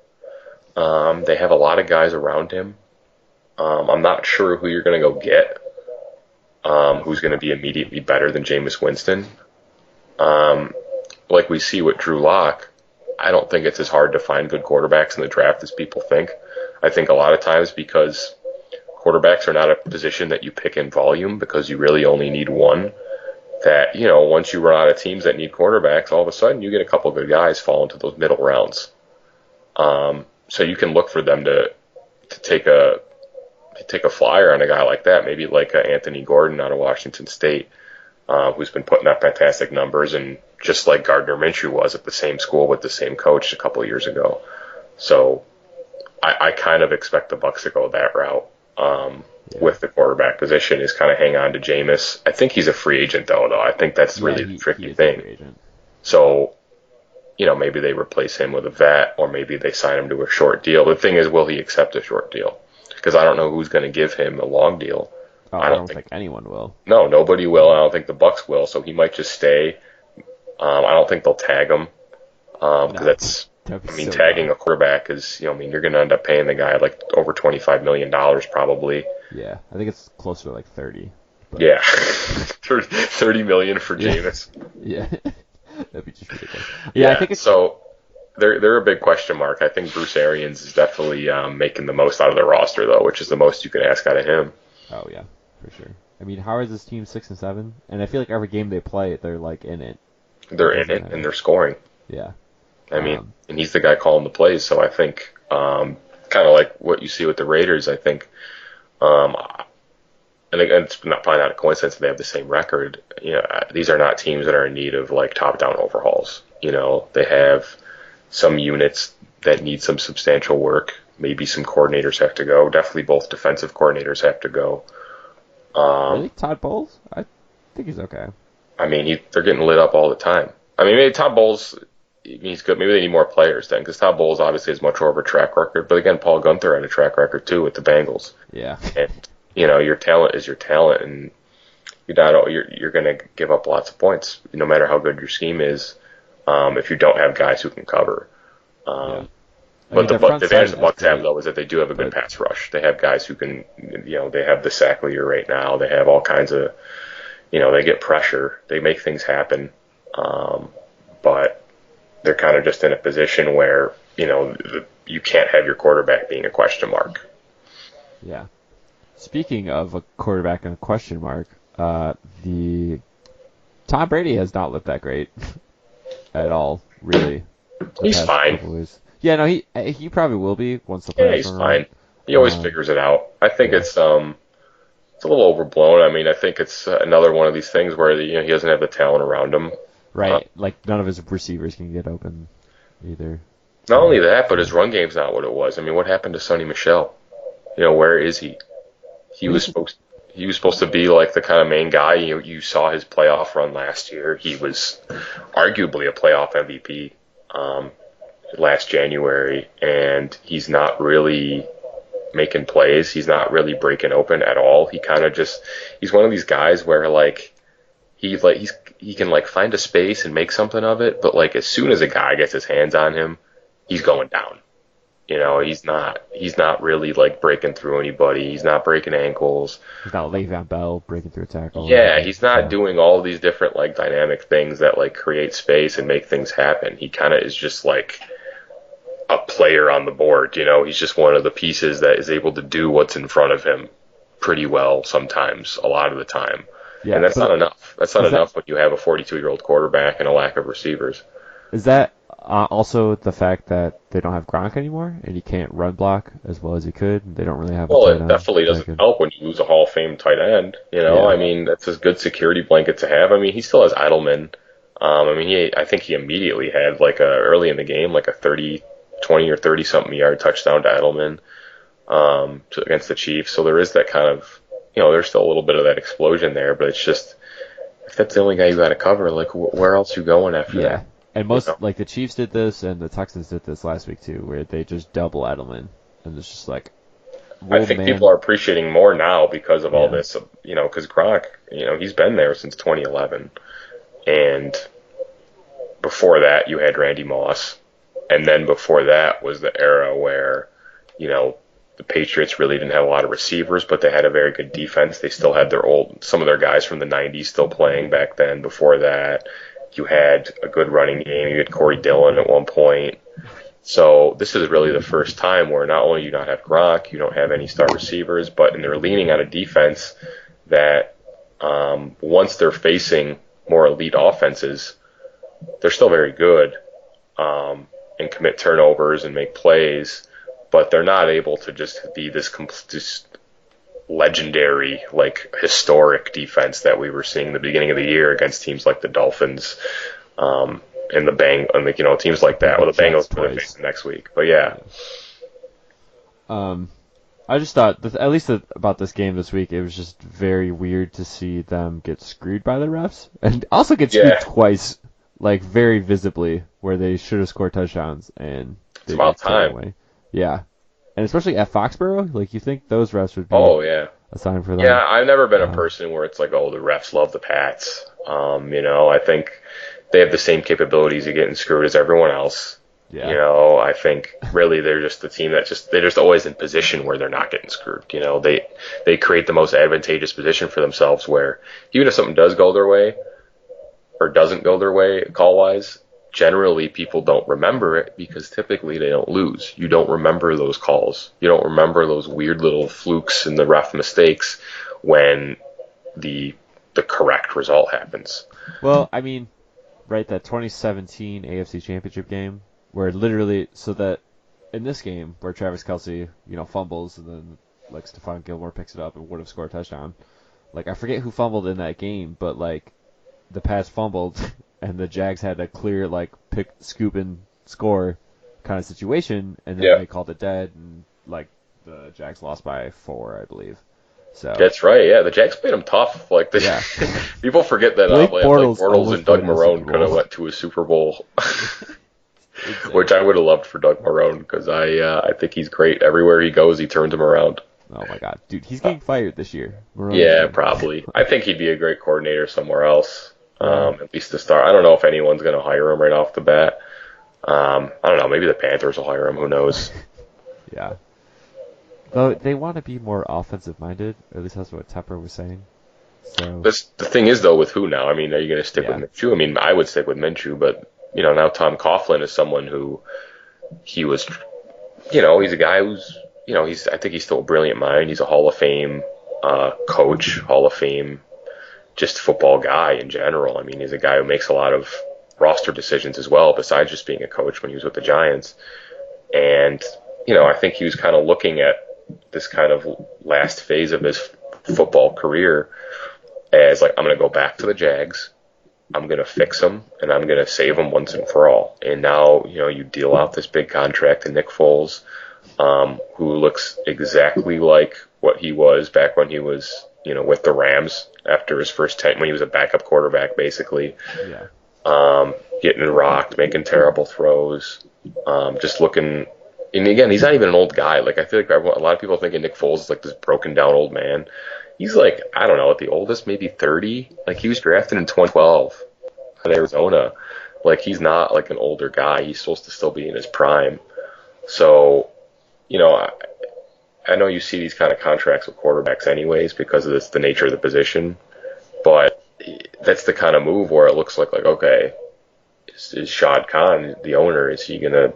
They have a lot of guys around him. I'm not sure who you're going to go get, who's going to be immediately better than Jameis Winston. Like we see with Drew Lock, I don't think it's as hard to find good quarterbacks in the draft as people think. I think a lot of times because quarterbacks are not a position that you pick in volume because you really only need one, that, once you run out of teams that need quarterbacks, all of a sudden you get a couple good guys fall into those middle rounds. So you can look for them to take a flyer on a guy like that, maybe like Anthony Gordon out of Washington State, who's been putting up fantastic numbers, and just like Gardner Minshew was at the same school with the same coach a couple of years ago. So I kind of expect the Bucs to go that route. With the quarterback position is kind of hang on to Jameis. I think he's a free agent though. I think that's really the tricky thing. So, maybe they replace him with a vet, or maybe they sign him to a short deal. The thing is, will he accept a short deal? Because I don't know who's going to give him a long deal.
Oh, I don't think anyone will.
No, nobody will. I don't think the Bucs will. So he might just stay. I don't think they'll tag him because tagging a quarterback is, you're going to end up paying the guy like over $25 million probably.
Yeah, I think it's closer to like 30.
But. Yeah, 30 million for Jameis.
Yeah, that'd be just ridiculous. Yeah, I think it's
so. They're a big question mark. I think Bruce Arians is definitely making the most out of the roster though, which is the most you can ask out of him.
Oh yeah, for sure. I mean, how is this team 6-7? And I feel like every game they play, they're like in it.
They're in it and they're scoring.
Yeah.
I mean, and he's the guy calling the plays, so I think kind of like what you see with the Raiders. I think, and it's probably not a coincidence that they have the same record. These are not teams that are in need of like top-down overhauls. They have some units that need some substantial work. Maybe some coordinators have to go. Definitely both defensive coordinators have to go.
Really? Todd Bowles? I think he's okay.
I mean, they're getting lit up all the time. I mean, maybe Todd Bowles, he's good. Maybe they need more players then, because Todd Bowles obviously has much more of a track record. But again, Paul Gunther had a track record too with the Bengals.
Yeah.
And your talent is your talent, and you're going to give up lots of points, no matter how good your scheme is. If you don't have guys who can cover. But the advantage the Bucs have though is that they do have a good pass rush. They have guys who can, they have the sack leader right now. They have all kinds of, they get pressure. They make things happen. But they're kind of just in a position where, you can't have your quarterback being a question mark.
Yeah. Speaking of a quarterback and a question mark, the Tom Brady has not looked that great at all, really.
He's fine.
Yeah, no, he probably will be once the playoffs.
Yeah, he's fine. He always figures it out. I think it's a little overblown. I mean, I think it's another one of these things where he doesn't have the talent around him.
Right. Like none of his receivers can get open either.
Not only that, but his run game's not what it was. I mean, what happened to Sonny Michel? Where is he? He was
He's
supposed he was supposed to be like the kind of main guy. You saw his playoff run last year. He was arguably a playoff MVP last January, and he's not really making plays. He's not really breaking open at all. He kind of just he's one of these guys where like he can like find a space and make something of it, but like as soon as a guy gets his hands on him, he's going down. He's not really like breaking through anybody. He's not breaking ankles.
He's not Le'Veon Bell breaking through a tackle.
Yeah, he's not doing all these different like dynamic things that like create space and make things happen. He kind of is just like a player on the board. He's just one of the pieces that is able to do what's in front of him pretty well sometimes, a lot of the time.
Yeah,
and that's not enough. That's not enough when you have a 42-year-old quarterback and a lack of receivers.
Is that also the fact that they don't have Gronk anymore, and he can't run block as well as he could? They don't really have.
Well, it definitely doesn't help when you lose a Hall of Fame tight end.
Yeah.
I mean, that's a good security blanket to have. I mean, he still has Edelman. I think he immediately had like early in the game like a 20 or 30 something yard touchdown to Edelman against the Chiefs. So there is that kind of there's still a little bit of that explosion there, but it's just if that's the only guy you got to cover, like where else you going after that?
And most like the Chiefs did this, and the Texans did this last week too, where they just double Edelman, and it's just like.
I think people are appreciating more now because of all this, because Gronk, he's been there since 2011, and before that you had Randy Moss, and then before that was the era where, the Patriots really didn't have a lot of receivers, but they had a very good defense. They still had some of their guys from the 90s still playing back then. Before that, you had a good running game. You had Corey Dillon at one point. So this is really the first time where not only do you not have Gronk, you don't have any star receivers, and they're leaning on a defense that once they're facing more elite offenses, they're still very good and commit turnovers and make plays, but they're not able to just be this legendary, like historic defense that we were seeing in the beginning of the year against teams like the Dolphins and teams like that. Well, the Bengals will face them next week, but yeah.
I just thought, at least about this game this week, it was just very weird to see them get screwed by the refs, and also get screwed twice, like very visibly, where they should have scored touchdowns, and
it's about time.
Away. Yeah, and especially at Foxborough, like you think those refs would be a sign for them.
Yeah, I've never been a person where it's like, oh, the refs love the Pats. I think they have the same capabilities of getting screwed as everyone else. Yeah. I think really they're just the team that they're just always in position where they're not getting screwed. They create the most advantageous position for themselves where even if something does go their way or doesn't go their way call-wise, generally people don't remember it because typically they don't lose. You don't remember those calls. You don't remember those weird little flukes and the ref mistakes when the correct result happens.
Well, I mean, right, that 2017 AFC Championship game where literally, so that in this game where Travis Kelce, fumbles and then like Stephon Gilmore picks it up and would have scored a touchdown. Like I forget who fumbled in that game, but like the Pats fumbled and the Jags had a clear like pick, scoop and score kind of situation, and then they called it dead, and like the Jags lost by 4, I believe. So
that's right. Yeah, the Jags played them tough. Like people forget that Bortles and Doug Marrone could have went to a Super Bowl, which I would have loved for Doug Marrone because I think he's great. Everywhere he goes, he turns them around.
Oh my God, dude, he's getting fired this year.
Probably. I think he'd be a great coordinator somewhere else. At least to start. I don't know if anyone's going to hire him right off the bat. I don't know. Maybe the Panthers will hire him. Who knows?
Yeah. Though they want to be more offensive minded. At least that's what Tepper was saying. So
the thing is, though, with who now? I mean, are you going to stick with Minshew? I mean, I would stick with Minshew, but now Tom Coughlin is someone who he was. He's a guy who's. I think he's still a brilliant mind. He's a Hall of Fame coach, Hall of Fame. Just football guy in general. I mean, he's a guy who makes a lot of roster decisions as well, besides just being a coach when he was with the Giants. And, I think he was kind of looking at this kind of last phase of his football career as like, I'm going to go back to the Jags. I'm going to fix him, and I'm going to save him once and for all. And now, you deal out this big contract to Nick Foles, who looks exactly like what he was back when he was, with the Rams after his first 10, when he was a backup quarterback, basically.
Yeah.
Getting rocked, making terrible throws, just looking. And again, he's not even an old guy. Like, I feel like a lot of people thinking Nick Foles is like this broken down old man. He's like, I don't know, at the oldest, maybe 30. Like, he was drafted in 2012 in Arizona. Like, he's not like an older guy. He's supposed to still be in his prime. So, I know you see these kind of contracts with quarterbacks anyways because of the nature of the position. But that's the kind of move where it looks like okay, is Shad Khan, the owner, is he going to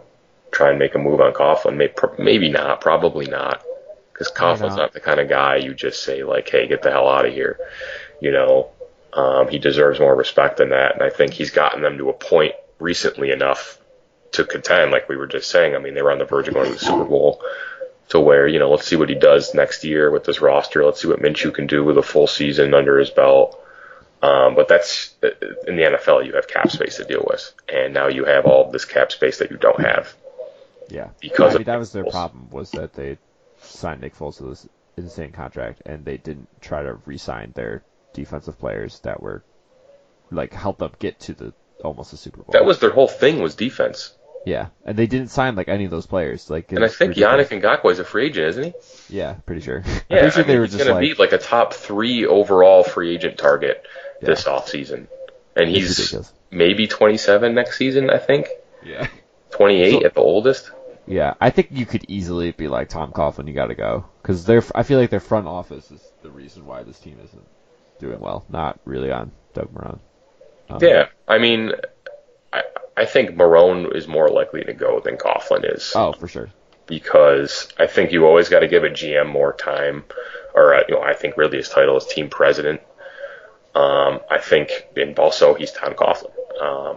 try and make a move on Coughlin? Maybe not, probably not. Because Coughlin's not the kind of guy you just say, like, hey, get the hell out of here. He deserves more respect than that. And I think he's gotten them to a point recently enough to contend, like we were just saying. I mean, they were on the verge of going to the Super Bowl, to where, let's see what he does next year with this roster. Let's see what Minshew can do with a full season under his belt. But that's, in the NFL, you have cap space to deal with. And now you have all of this cap space that you don't have.
Yeah.
Because
that was their problem, was that they signed Nick Foles to this insane contract, and they didn't try to re-sign their defensive players that were, like, help them get to almost the Super Bowl.
That was their whole thing, was defense.
Yeah, and they didn't sign, like, any of those players. Like,
and I think Yannick Ngakoue is a free agent, isn't he?
Yeah, pretty sure.
Yeah,
pretty sure they were
he's going to be like a top 3 overall free agent target this offseason. And he's ridiculous. Maybe 27 next season, I think.
Yeah.
28 at the oldest.
Yeah, I think you could easily be like, Tom Coughlin, you got to go. Because I feel like their front office is the reason why this team isn't doing well, not really on Doug Marrone.
Yeah, I mean, I think Marrone is more likely to go than Coughlin is.
Oh, for sure.
Because I think you always got to give a GM more time, or I think really his title is team president. I think, and also he's Tom Coughlin.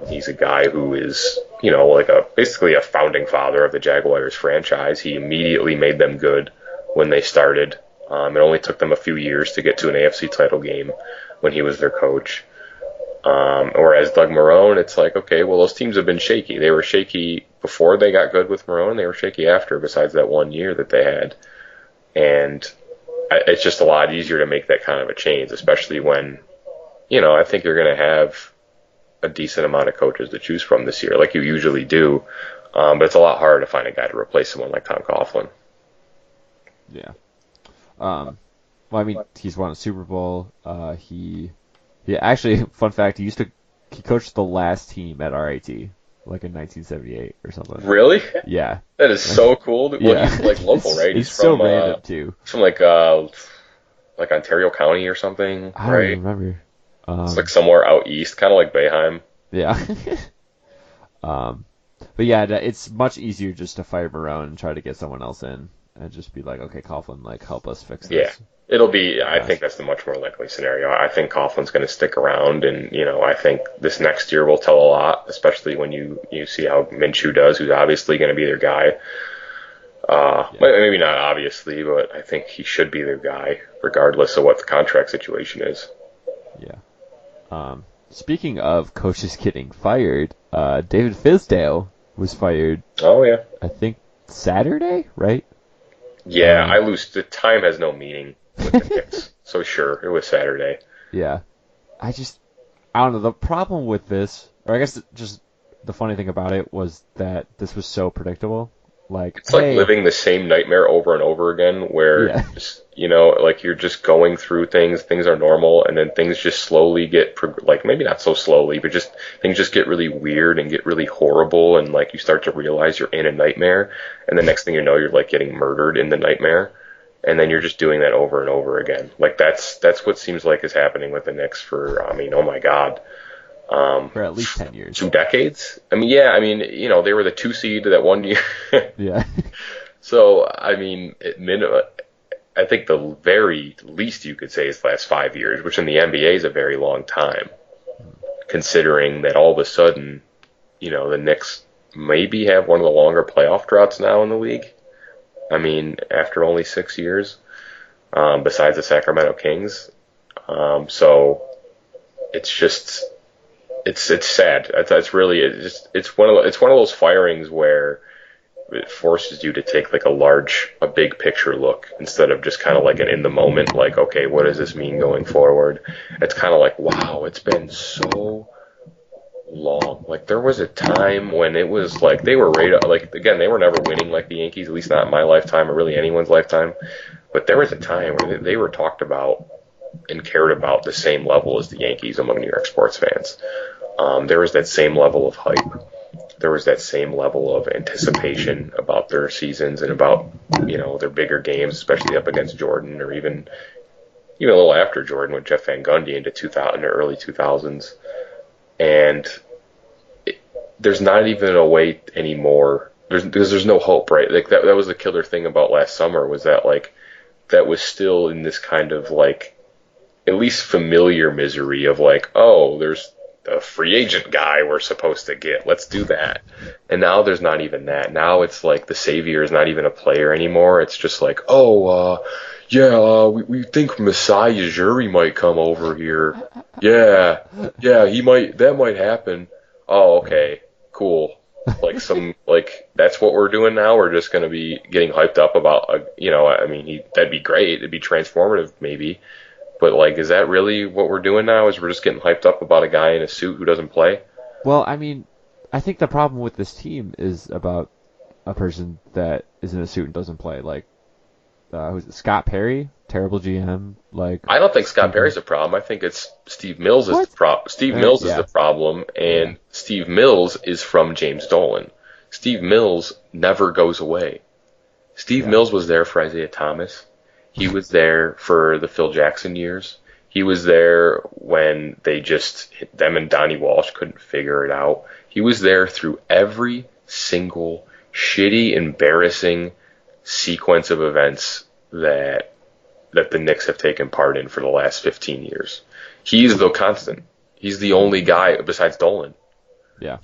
He's a guy who is, like basically a founding father of the Jaguars franchise. He immediately made them good when they started. It only took them a few years to get to an AFC title game when he was their coach. Whereas Doug Marrone, it's like, okay, well, those teams have been shaky. They were shaky before they got good with Marrone. They were shaky after, besides that 1 year that they had. And it's just a lot easier to make that kind of a change, especially when, I think you're going to have a decent amount of coaches to choose from this year, like you usually do. But it's a lot harder to find a guy to replace someone like Tom Coughlin.
Yeah. Well, I mean, he's won a Super Bowl. Actually, fun fact, he coached the last team at RIT, like in 1978 or something.
Really?
Yeah.
That is so cool. Well, yeah. He's like local, right?
He's from, so random too.
From like Ontario County or something,
I don't remember.
It's like somewhere out east, kind of like Bayheim.
Yeah. But yeah, it's much easier just to fire Marrone and try to get someone else in and just be like, okay, Coughlin, like, help us fix this.
Yeah. It'll be, I think that's the much more likely scenario. I think Coughlin's going to stick around, and, I think this next year will tell a lot, especially when you see how Minshew does, who's obviously going to be their guy. Maybe not obviously, but I think he should be their guy, regardless of what the contract situation is.
Yeah. Speaking of coaches getting fired, David Fizdale was fired.
Oh, yeah. I
think Saturday, right?
Yeah, I lose. The time has no meaning with the Knicks. So sure, it was Saturday.
Yeah. I don't know. The problem with this, or I guess just the funny thing about it was that this was so predictable. Like,
it's like living the same nightmare over and over again, where just, like you're just going through things are normal, and then things just slowly get like, maybe not so slowly, but just things just get really weird and get really horrible, and like you start to realize you're in a nightmare, and the next thing you know, you're like getting murdered in the nightmare, and then you're just doing that over and over again. Like that's what seems like is happening with the Knicks for, oh my God.
For at least 10 years.
2 decades? I mean, they were the 2 seed that 1 year.
Yeah.
So, I mean, I think the very least you could say is the last 5 years, which in the NBA is a very long time, considering that all of a sudden, the Knicks maybe have one of the longer playoff droughts now in the league. I mean, after only 6 years, besides the Sacramento Kings. So, it's just... it's sad. It's one of those firings where it forces you to take like a big picture look instead of just kind of like an in the moment, like, okay, what does this mean going forward? It's kind of like, wow, it's been so long. Like there was a time when it was like they were rated, like again, they were never winning like the Yankees, at least not in my lifetime or really anyone's lifetime. But there was a time where they were talked about and cared about the same level as the Yankees among New York sports fans. There was that same level of hype. There was that same level of anticipation about their seasons and about, their bigger games, especially up against Jordan, or even a little after Jordan with Jeff Van Gundy into 2000, the early 2000s. And there's not even a way anymore. There's no hope, right? Like that was the killer thing about last summer, was that like that was still in this kind of like at least familiar misery of like, oh, there's a free agent guy we're supposed to get. Let's do that. And now there's not even that. Now it's like the savior is not even a player anymore. It's just like, we think Masai Ujiri might come over here. Yeah, he might. That might happen. Oh, okay, cool. Like that's what we're doing now. We're just going to be getting hyped up about, that'd be great. It'd be transformative, maybe. But, like, is that really what we're doing now? Is we're just getting hyped up about a guy in a suit who doesn't play?
Well, I mean, I think the problem with this team is about a person that is in a suit and doesn't play. Like, who's it? Scott Perry? Terrible GM. Like,
I don't think Scott Perry's a problem. I think it's Steve Mills is the problem. Steve Mills is the problem, and Steve Mills is from James Dolan. Steve Mills never goes away. Steve Mills was there for Isaiah Thomas. He was there for the Phil Jackson years. He was there when them and Donnie Walsh couldn't figure it out. He was there through every single shitty, embarrassing sequence of events that the Knicks have taken part in for the last 15 years. He's the constant. He's the only guy besides Dolan.
Yeah.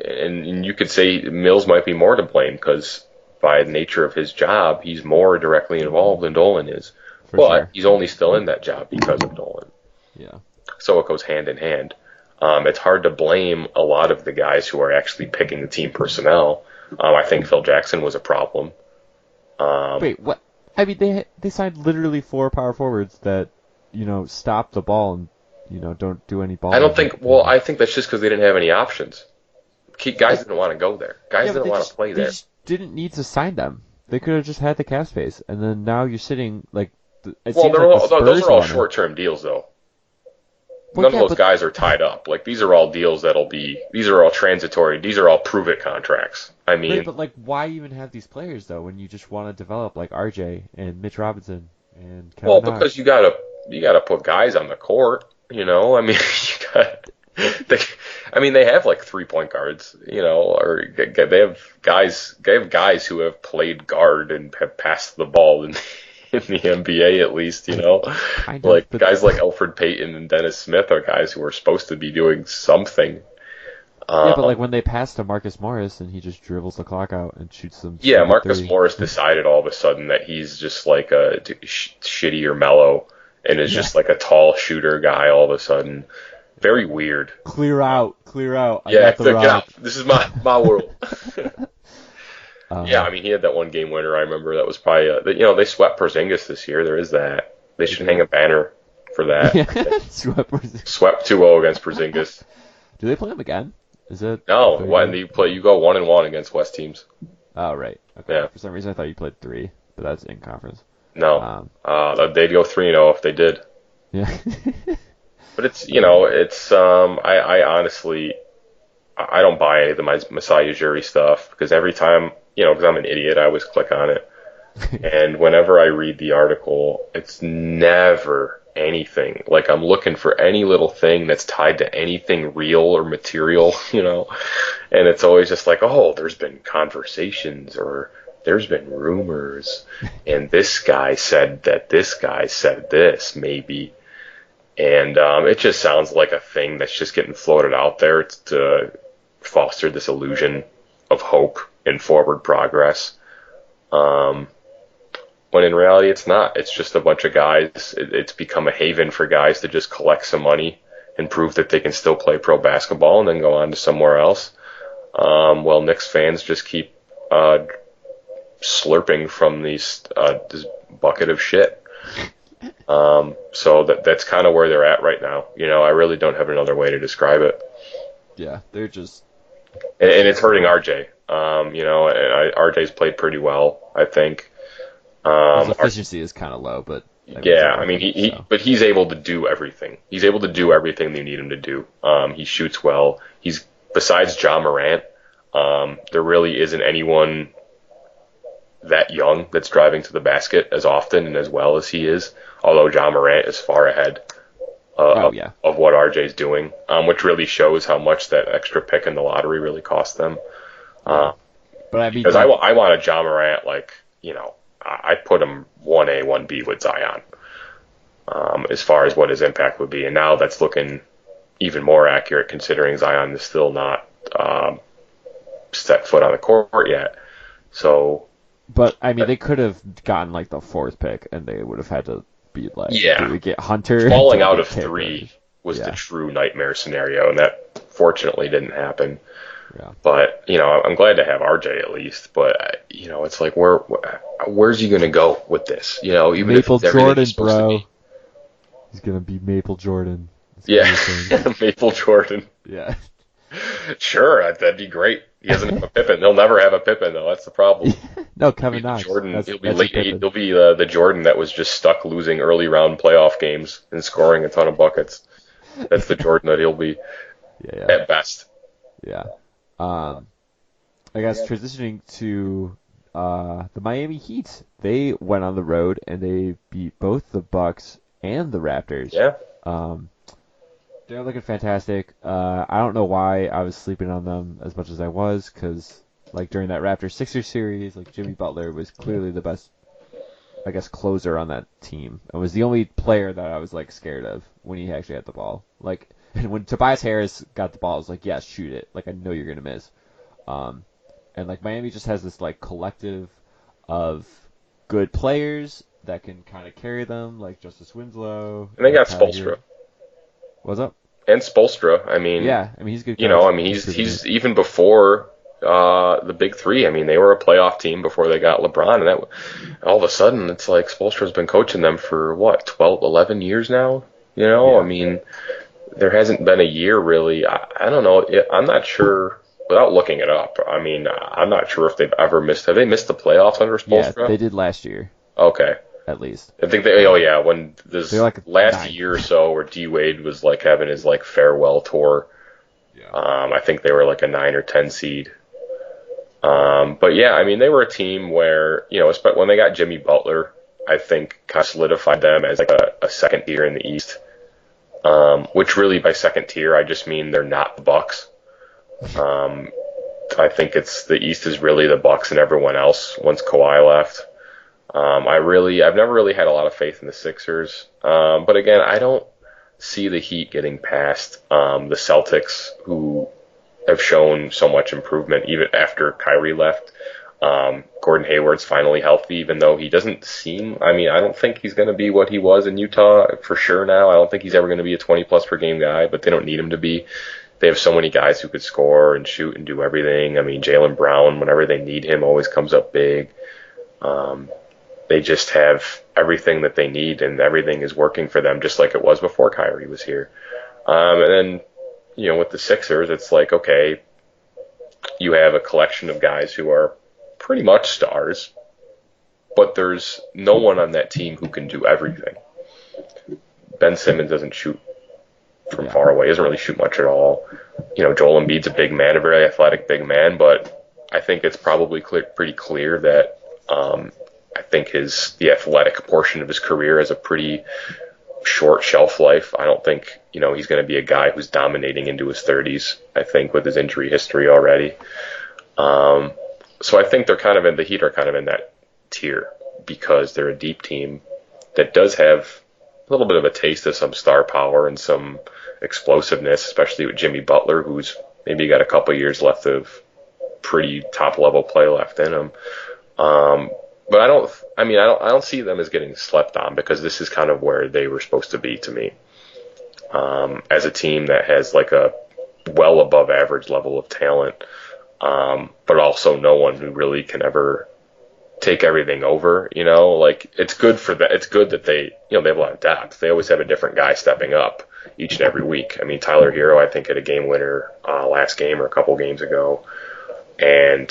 And you could say Mills might be more to blame because by the nature of his job, he's more directly involved than Dolan is. But he's only still in that job because of Dolan.
Yeah.
So it goes hand in hand. It's hard to blame a lot of the guys who are actually picking the team personnel. I think Phil Jackson was a problem.
Wait, what? I mean, they signed literally 4 power forwards that, stop the ball and, don't do any ball.
I think that's just because they didn't have any options. Guys didn't want to go there. Guys didn't want to play there.
Didn't need to sign them. They could have just had the cap space, and then now you're sitting like.
Those are all short-term deals, though. None of those guys are tied up. Like these are all deals these are all transitory. These are all prove-it contracts. I mean,
right, but like, why even have these players though when you just want to develop like RJ and Mitch Robinson and Kevin Knox?
Because you gotta put guys on the court. I mean, they have like 3 point guards, or they have guys who have played guard and have passed the ball in the NBA at least, guys like Elfrid Payton and Dennis Smith are guys who are supposed to be doing something.
Yeah, but like when they pass to Marcus Morris and he just dribbles the clock out and shoots them.
Yeah, Marcus Morris decided all of a sudden that he's just like a shittier mellow and is just like a tall shooter guy all of a sudden. Very weird.
Clear out.
Get out. This is my world. I mean, he had that one game winner. I remember that was probably they swept Porzingis this year. There is that. They should hang a banner for that. Swept 2-0 against Porzingis.
Do they play him again? Is it?
No. When you go 1-1 against West teams.
Oh right. Okay.
Yeah.
For some reason I thought you played 3, but that's in conference.
No. They'd go 3-0 if they did.
Yeah.
But I honestly, I don't buy any of the Masai Ujiri stuff because every time, because I'm an idiot, I always click on it. And whenever I read the article, it's never anything. Like I'm looking for any little thing that's tied to anything real or material, and it's always just like, oh, there's been conversations or there's been rumors and this guy said that this guy said this, maybe. And it just sounds like a thing that's just getting floated out there to foster this illusion of hope and forward progress. When in reality it's not. It's just a bunch of guys. It's become a haven for guys to just collect some money and prove that they can still play pro basketball and then go on to somewhere else. Well, Knicks fans just keep slurping from this bucket of shit. So that's kind of where they're at right now. I really don't have another way to describe it.
Yeah, they're just...
And it's hurting RJ. And RJ's played pretty well, I think.
His efficiency is kind of low, but...
But he's able to do everything. He's able to do everything they need him to do. He shoots well. Besides Ja Morant, there really isn't anyone that young that's driving to the basket as often and as well as he is, although Ja Morant is far ahead of what RJ's doing, which really shows how much that extra pick in the lottery really cost them.
But I mean,
because I want a Ja Morant, I put him 1A, 1B with Zion, as far as what his impact would be. And now that's looking even more accurate considering Zion is still not set foot on the court yet. So...
But, I mean, they could have gotten, the 4th pick, and they would have had to be do we get Hunter?
Falling out of 3 was the true nightmare scenario, and that fortunately didn't happen.
Yeah.
But, I'm glad to have RJ at least, but, it's like, where's he going to go with this? Even
Maple
if
Jordan, bro. He's going to be Maple Jordan.
Maple Jordan.
Yeah.
Sure, that'd be great. He doesn't have a Pippen. He'll never have a Pippen, though. That's the problem.
No, Kevin Knox.
Jordan. He'll be late. He'll be the Jordan that was just stuck losing early round playoff games and scoring a ton of buckets. That's the Jordan that he'll be at best.
Yeah. I guess transitioning to the Miami Heat. They went on the road and they beat both the Bucks and the Raptors.
Yeah.
They're looking fantastic. I don't know why I was sleeping on them as much as I was, because during that Raptors-Sixers series, Jimmy Butler was clearly the best, I guess, closer on that team. It was the only player that I was scared of when he actually had the ball. And when Tobias Harris got the ball, I was like, yes, shoot it. I know you're gonna miss. And Miami just has this collective of good players that can kind of carry them, like Justice Winslow.
And they got Spoelstra.
What's up?
And Spoelstra.
He's good.
He's even before the big three. They were a playoff team before they got LeBron, and that all of a sudden it's like Spoelstra's been coaching them for 12, 11 years now. There hasn't been a year really. I don't know. I'm not sure. Without looking it up, I'm not sure if they've ever missed. Have they missed the playoffs under Spoelstra?
Yeah, they did last year.
Okay.
At least.
I think when this last year or so where D-Wade was having his farewell tour, I think they were a 9 or 10 seed. But yeah, they were a team where, when they got Jimmy Butler, I think kind of solidified them as a second tier in the East. Which really by second tier, I just mean they're not the Bucks. I think the East is really the Bucks and everyone else once Kawhi left. I've never really had a lot of faith in the Sixers. But again, I don't see the Heat getting past the Celtics, who have shown so much improvement even after Kyrie left. Gordon Hayward's finally healthy, even though he doesn't seem, I don't think he's going to be what he was in Utah for sure now. I don't think he's ever going to be a 20-plus per game guy, but they don't need him to be. They have so many guys who could score and shoot and do everything. Jaylen Brown, whenever they need him, always comes up big. They just have everything that they need, and everything is working for them just like it was before Kyrie was here. And then, with the Sixers, it's okay, you have a collection of guys who are pretty much stars, but there's no one on that team who can do everything. Ben Simmons doesn't shoot from far away. He doesn't really shoot much at all. Joel Embiid's a big man, a very athletic big man, but I think it's probably pretty clear that I think the athletic portion of his career has a pretty short shelf life. I don't think, he's going to be a guy who's dominating into his 30s, I think, with his injury history already. So I think the Heat are kind of in that tier because they're a deep team that does have a little bit of a taste of some star power and some explosiveness, especially with Jimmy Butler, who's maybe got a couple years left of pretty top level play left in him. But I don't see them as getting slept on because this is kind of where they were supposed to be to me. as a team that has like a well above average level of talent, but also no one who really can ever take everything over. Like it's good for that. It's good that they have a lot of depth. They always have a different guy stepping up each and every week. I mean, Tyler Hero, I think, had a game winner last game or a couple games ago, and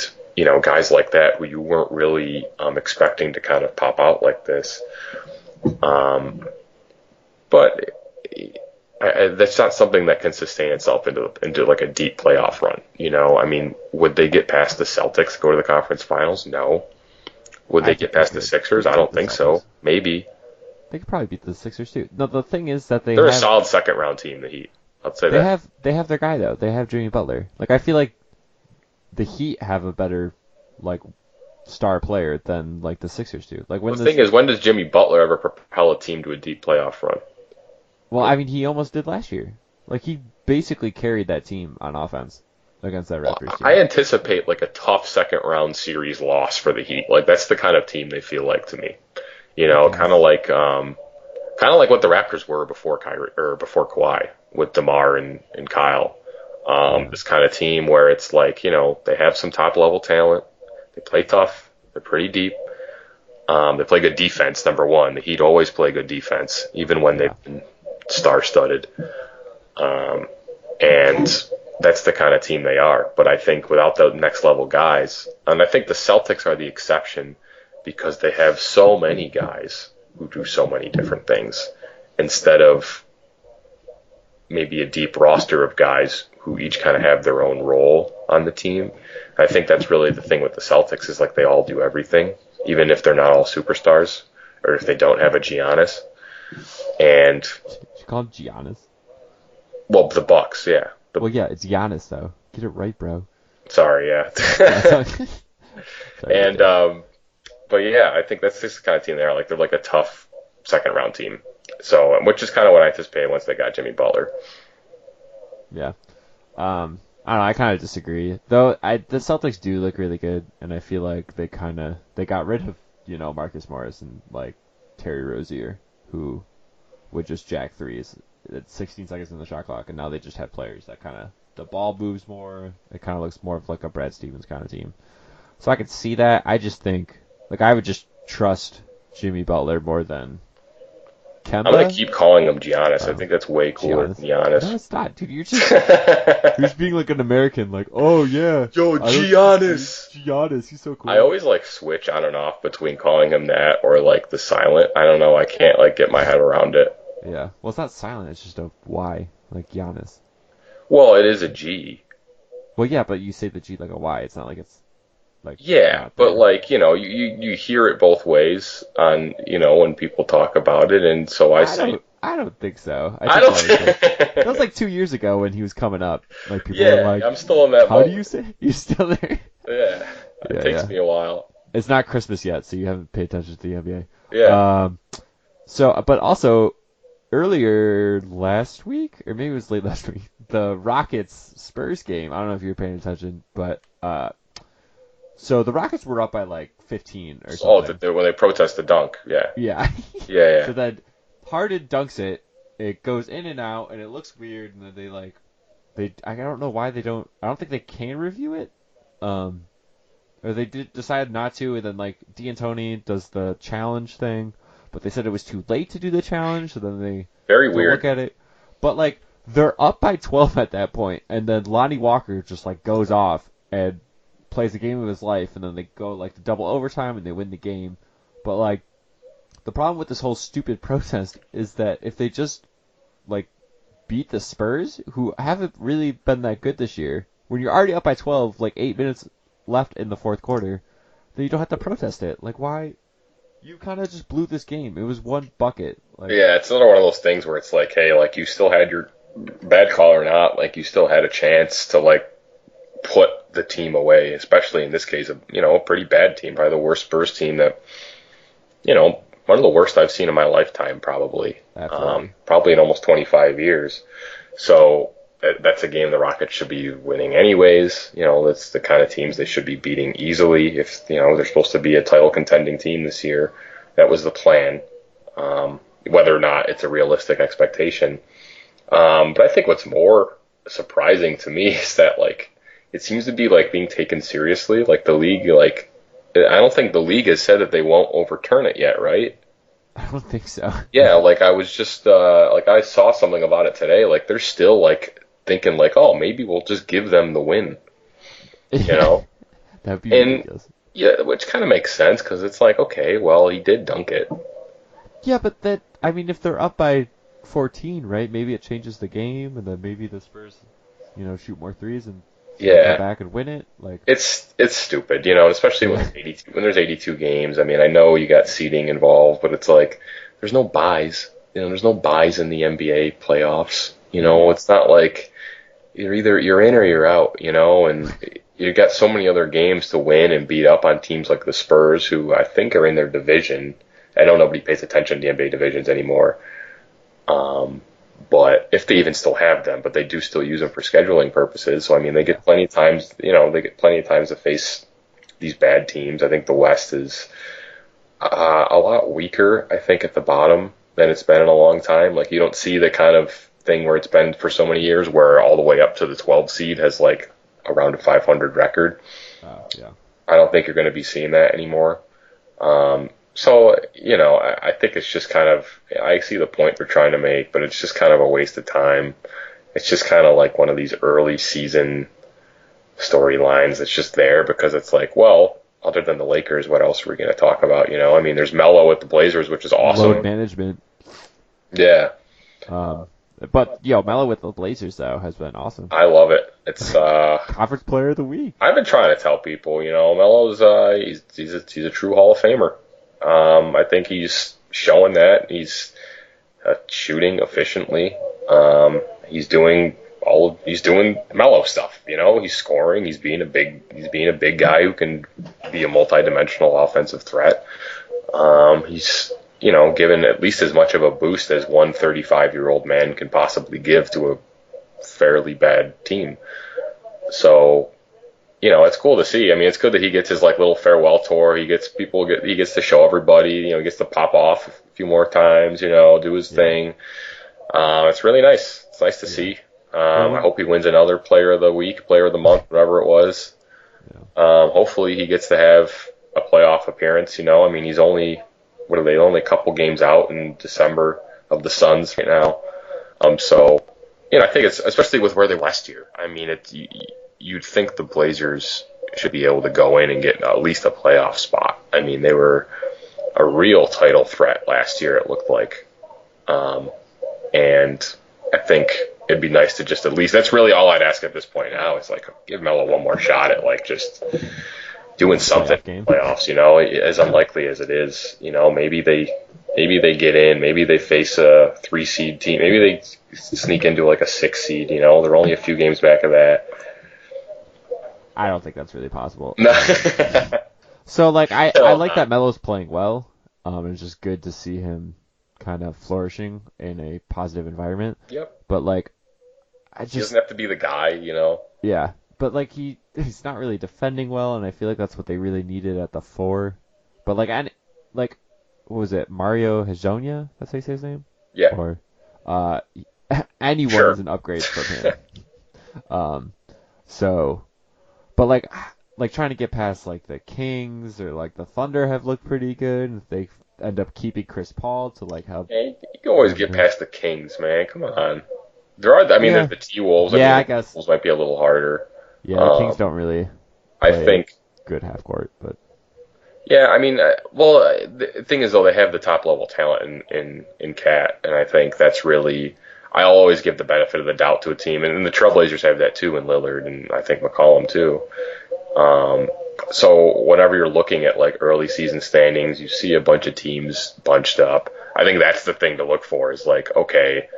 guys like that who you weren't really expecting to kind of pop out like this. But that's not something that can sustain itself into like a deep playoff run. I mean, would they get past the Celtics, go to the conference finals? No. Would they get past the Sixers? I don't think so. Maybe.
They could probably beat the Sixers too. No, the thing is that
they're a solid second round team, the Heat. I'll say that.
They have their guy though. They have Jimmy Butler. Like I feel like the Heat have a better like star player than like the Sixers do. Like
the thing is, when does Jimmy Butler ever propel a team to a deep playoff run?
Well, I mean, he almost did last year. Like he basically carried that team on offense against that Raptors team.
I anticipate like a tough second round series loss for the Heat. Like that's the kind of team they feel like to me. Kind of like what the Raptors were before Kyrie or before Kawhi with DeMar and Kyle. This kind of team where it's like they have some top level talent. They play tough. They're pretty deep. They play good defense. Number one, the Heat always play good defense, even when they've been star-studded. And that's the kind of team they are. But I think without the next level guys, and I think the Celtics are the exception because they have so many guys who do so many different things instead of maybe a deep roster of guys who each kind of have their own role on the team. I think that's really the thing with the Celtics is like they all do everything, even if they're not all superstars or if they don't have a Giannis. And
you call him Giannis?
Well, the Bucks, yeah.
Well, yeah, it's Giannis though. Get it right, bro.
Sorry, yeah. And but yeah, I think that's just the kind of team they are. Like they're like a tough second round team. So, which is kind of what I anticipated once they got Jimmy Butler.
Yeah. I don't know. I kind of disagree. Though the Celtics do look really good, and I feel like they got rid of Marcus Morris and like Terry Rozier, who would just jack threes at 16 seconds in the shot clock, and now they just have players that kind of the ball moves more. It kind of looks more of like a Brad Stevens kind of team. So I could see that. I just think like I would just trust Jimmy Butler more than Kemba.
I'm gonna keep calling him Giannis. I think that's way cooler than Giannis.
No, it's not, dude. You're just being like an American, like, oh yeah,
yo, Giannis.
Giannis, he's so cool.
I always like switch on and off between calling him that or like the silent. I don't know. I can't like get my head around it.
Yeah, well, it's not silent. It's just a Y, like Giannis.
Well, it is a G.
Well, yeah, but you say the G like a Y. It's not like it's like
yeah, but like you hear it both ways on when people talk about it, and so I say
I don't think so.
I don't.
That was like 2 years ago when he was coming up. Like people
yeah,
were like,
I'm still in that.
How do you say? You're still there?
Yeah, it takes me a while.
It's not Christmas yet, so you haven't paid attention to the NBA.
Yeah.
So, but also earlier last week, or maybe it was late last week, the Rockets Spurs game. I don't know if you were paying attention, but so the Rockets were up by like 15 or something.
Oh, when they protest the dunk, yeah.
Yeah.
yeah.
So then Harden dunks it. It goes in and out, and it looks weird. And then I don't know why they don't. I don't think they can review it. Or they decide not to, and then like D'Antoni does the challenge thing, but they said it was too late to do the challenge, so then they
very weird
look at it. But like they're up by 12 at that point, and then Lonnie Walker just like goes off and plays the game of his life, and then they go like the double overtime and they win the game. But like the problem with this whole stupid protest is that if they just like beat the Spurs, who haven't really been that good this year, when you're already up by 12, like 8 minutes left in the fourth quarter, then you don't have to protest it. Like why? You kind of just blew this game. It was one bucket. Like,
yeah, it's another one of those things where it's like, hey, like you still had your bad call or not, like you still had a chance to like put the team away, especially in this case, a pretty bad team, probably the worst Spurs team that, one of the worst I've seen in my lifetime, probably. Probably in almost 25 years. So that's a game the Rockets should be winning anyways. That's the kind of teams they should be beating easily if, they're supposed to be a title contending team this year. That was the plan. Whether or not it's a realistic expectation. But I think what's more surprising to me is that like it seems to be like being taken seriously. Like the league, like I don't think the league has said that they won't overturn it yet, right?
I don't think so.
Yeah, like I was just like I saw something about it today. Like they're still like thinking like, oh, maybe we'll just give them the win, you
Yeah,
know?
that'd be
And
ridiculous.
yeah, which kind of makes sense because it's like, okay, well, he did dunk it.
Yeah, but that I mean, if they're up by 14, right? Maybe it changes the game, and then maybe the Spurs, shoot more threes and still come
Yeah,
back and win it. Like,
it's stupid, you know, especially when
yeah,
there's 82 when there's 82 games. I mean, I know you got seeding involved, but it's like there's no buys. You know, there's no buys in the NBA playoffs. You know,
yeah,
it's not like you're in or you're out, you know, and you got so many other games to win and beat up on teams like the Spurs, who I think are in their division. I know nobody pays attention to the NBA divisions anymore. Um, but if they even still have them, but they do still use them for scheduling purposes. So I mean, they
yeah.
get plenty of times, you know, they get plenty of times to face these bad teams. I think the West is a lot weaker, I think, at the bottom than it's been in a long time. Like you don't see the kind of thing where it's been for so many years, where all the way up to the 12 seed has like around a 500 record.
Yeah.
I don't think you're going to be seeing that anymore. So, you know, I think it's just kind of, I see the point they're trying to make, but it's just kind of a waste of time. It's just kind of like one of these early season storylines that's just there because it's like, well, other than the Lakers, what else are we going to talk about? You know, I mean, there's Melo with the Blazers, which is
Load
awesome.
management.
Yeah,
Um, but Melo with the Blazers though has been awesome.
I love it. It's
Conference Player of the Week.
I've been trying to tell people, you know, Melo's he's a true Hall of Famer. I think he's showing that he's shooting efficiently. He's doing Melo stuff. You know, he's scoring. He's being a big guy who can be a multi-dimensional offensive threat. He's given at least as much of a boost as one 35-year-old man can possibly give to a fairly bad team. So, it's cool to see. I mean, it's good that he gets his like little farewell tour. He gets to show everybody. He gets to pop off a few more times. Do his
Yeah.
thing. It's really nice. It's nice to
Yeah.
see.
Well,
I hope he wins another Player of the Week, Player of the Month, whatever it was. Hopefully he gets to have a playoff appearance. I mean, he's only only a couple games out in December of the Suns right now. So I think it's especially with where they were last year. I mean, you'd think the Blazers should be able to go in and get at least a playoff spot. I mean, they were a real title threat last year, it looked like. And I think it'd be nice to just at least, that's really all I'd ask at this point now is like give Melo one more shot at like just doing something
playoff game.
in the playoffs, as unlikely as it is. Maybe they get in, maybe they face a 3 seed team, maybe they sneak into like a 6 seed, they're only a few games back of that.
I don't think that's really possible.
No.
So like I
Still
like
not.
that Melo's playing well. It's just good to see him kind of flourishing in a positive environment.
Yep.
But like I
He
just
doesn't have to be the guy.
yeah. But like he's not really defending well, and I feel like that's what they really needed at the 4. But like what was it, Mario Hezonja? That's how you say his name?
Yeah.
Or anyone
Sure.
is an upgrade from him. So but like trying to get past like the Kings or like the Thunder have looked pretty good. If they end up keeping Chris Paul to like help.
Yeah, you can always get past the Kings, man. Come on. There's the T-Wolves.
Yeah, I
The
guess.
Wolves might be a little harder.
Yeah, the Kings don't really
I
play
think.
good half court, but
Yeah, I mean, the thing is though, they have the top level talent in Cat, and I think that's really. I always give the benefit of the doubt to a team, and the Trailblazers have that too in Lillard, and I think McCollum too. So whenever you're looking at like early season standings, you see a bunch of teams bunched up. I think that's the thing to look for is like, okay,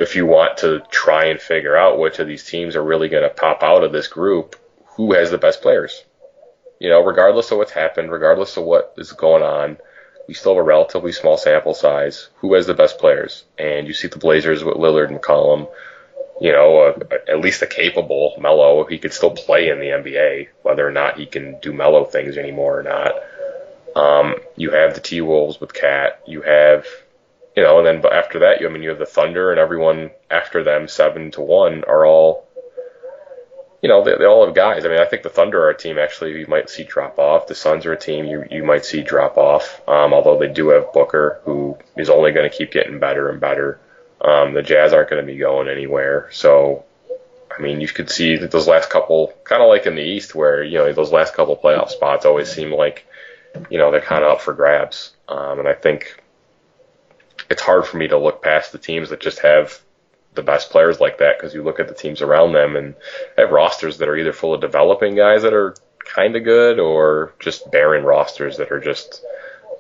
if you want to try and figure out which of these teams are really going to pop out of this group, who has the best players? Regardless of what's happened, regardless of what is going on, we still have a relatively small sample size. Who has the best players? And you see the Blazers with Lillard and McCollum, at least a capable Melo. He could still play in the NBA, whether or not he can do Melo things anymore or not. You have the T-Wolves with Cat. You have And then but after that, you have the Thunder and everyone after them, 7-1, are all, they all have guys. I mean, I think the Thunder are a team actually you might see drop off. The Suns are a team you might see drop off, although they do have Booker, who is only going to keep getting better and better. The Jazz aren't going to be going anywhere. So, I mean, you could see that those last couple, kind of like in the East, where, those last couple playoff spots always seem like, they're kind of up for grabs. And I think it's hard for me to look past the teams that just have the best players like that, because you look at the teams around them and they have rosters that are either full of developing guys that are kind of good or just barren rosters that are just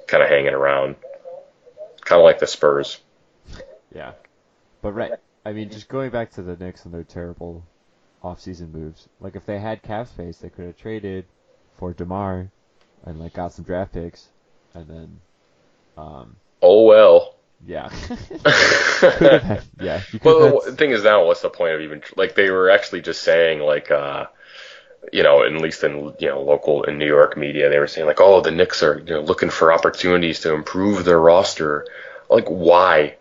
kind of hanging around, kind of like the Spurs.
Yeah. But right, I mean, just going back to the Knicks and their terrible off-season moves, like if they had cap space, they could have traded for DeMar and like got some draft picks, and then,
Oh well.
yeah, could have had, yeah. You could
Well,
have
the thing is now, what's the point of even like they were actually just saying like at least in local in New York media, they were saying like, oh, the Knicks are looking for opportunities to improve their roster. Like, why?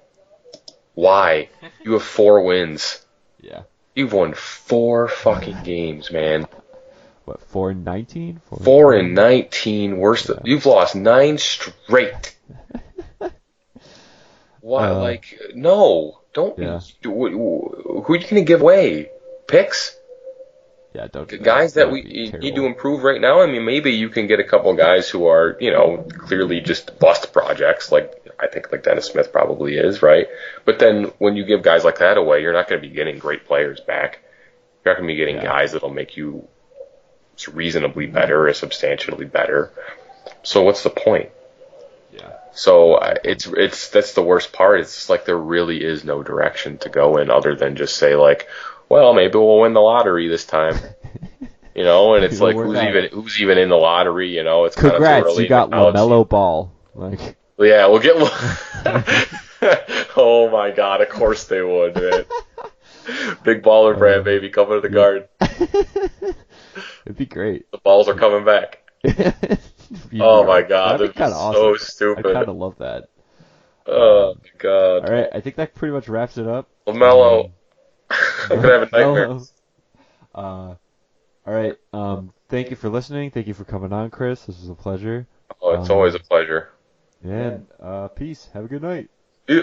Why? You have 4 wins.
yeah.
You've won 4 fucking games, man.
What, 4-19?
4-19. Worst.
Yeah.
You've lost 9 straight. Why? No, don't.
Yeah.
Who are you going to give away? Picks?
Yeah, don't do
Guys that
would
we
be
need to
terrible.
improve right now. I mean, maybe you can get a couple guys who are, clearly just bust projects, like I think like Dennis Smith probably is, right? But then when you give guys like that away, you're not going to be getting great players back. You're not going to be getting
Yeah.
guys that'll make you reasonably better or substantially better. So what's the point?
Yeah.
So it's that's the worst part. It's just like there really is no direction to go in other than just say like, well, maybe we'll win the lottery this time. And it's like who's even in the lottery? It's kind of too
Congrats,
early.
you got LaMelo Ball. Like,
Yeah, we'll get. Oh my God! Of course they would, man. Big baller brand, baby, coming to the Garden.
it'd be great.
The balls are coming back. Oh my God,
that'd be kind of
so
awesome.
stupid.
I kind of love that.
Oh my God.
All right, I think that pretty much wraps it up.
LaMelo. I'm gonna have a nightmare.
All right. Thank you for listening. Thank you for coming on, Chris. This was a pleasure.
Oh, it's always a pleasure.
And peace. Have a good night.
Yeah.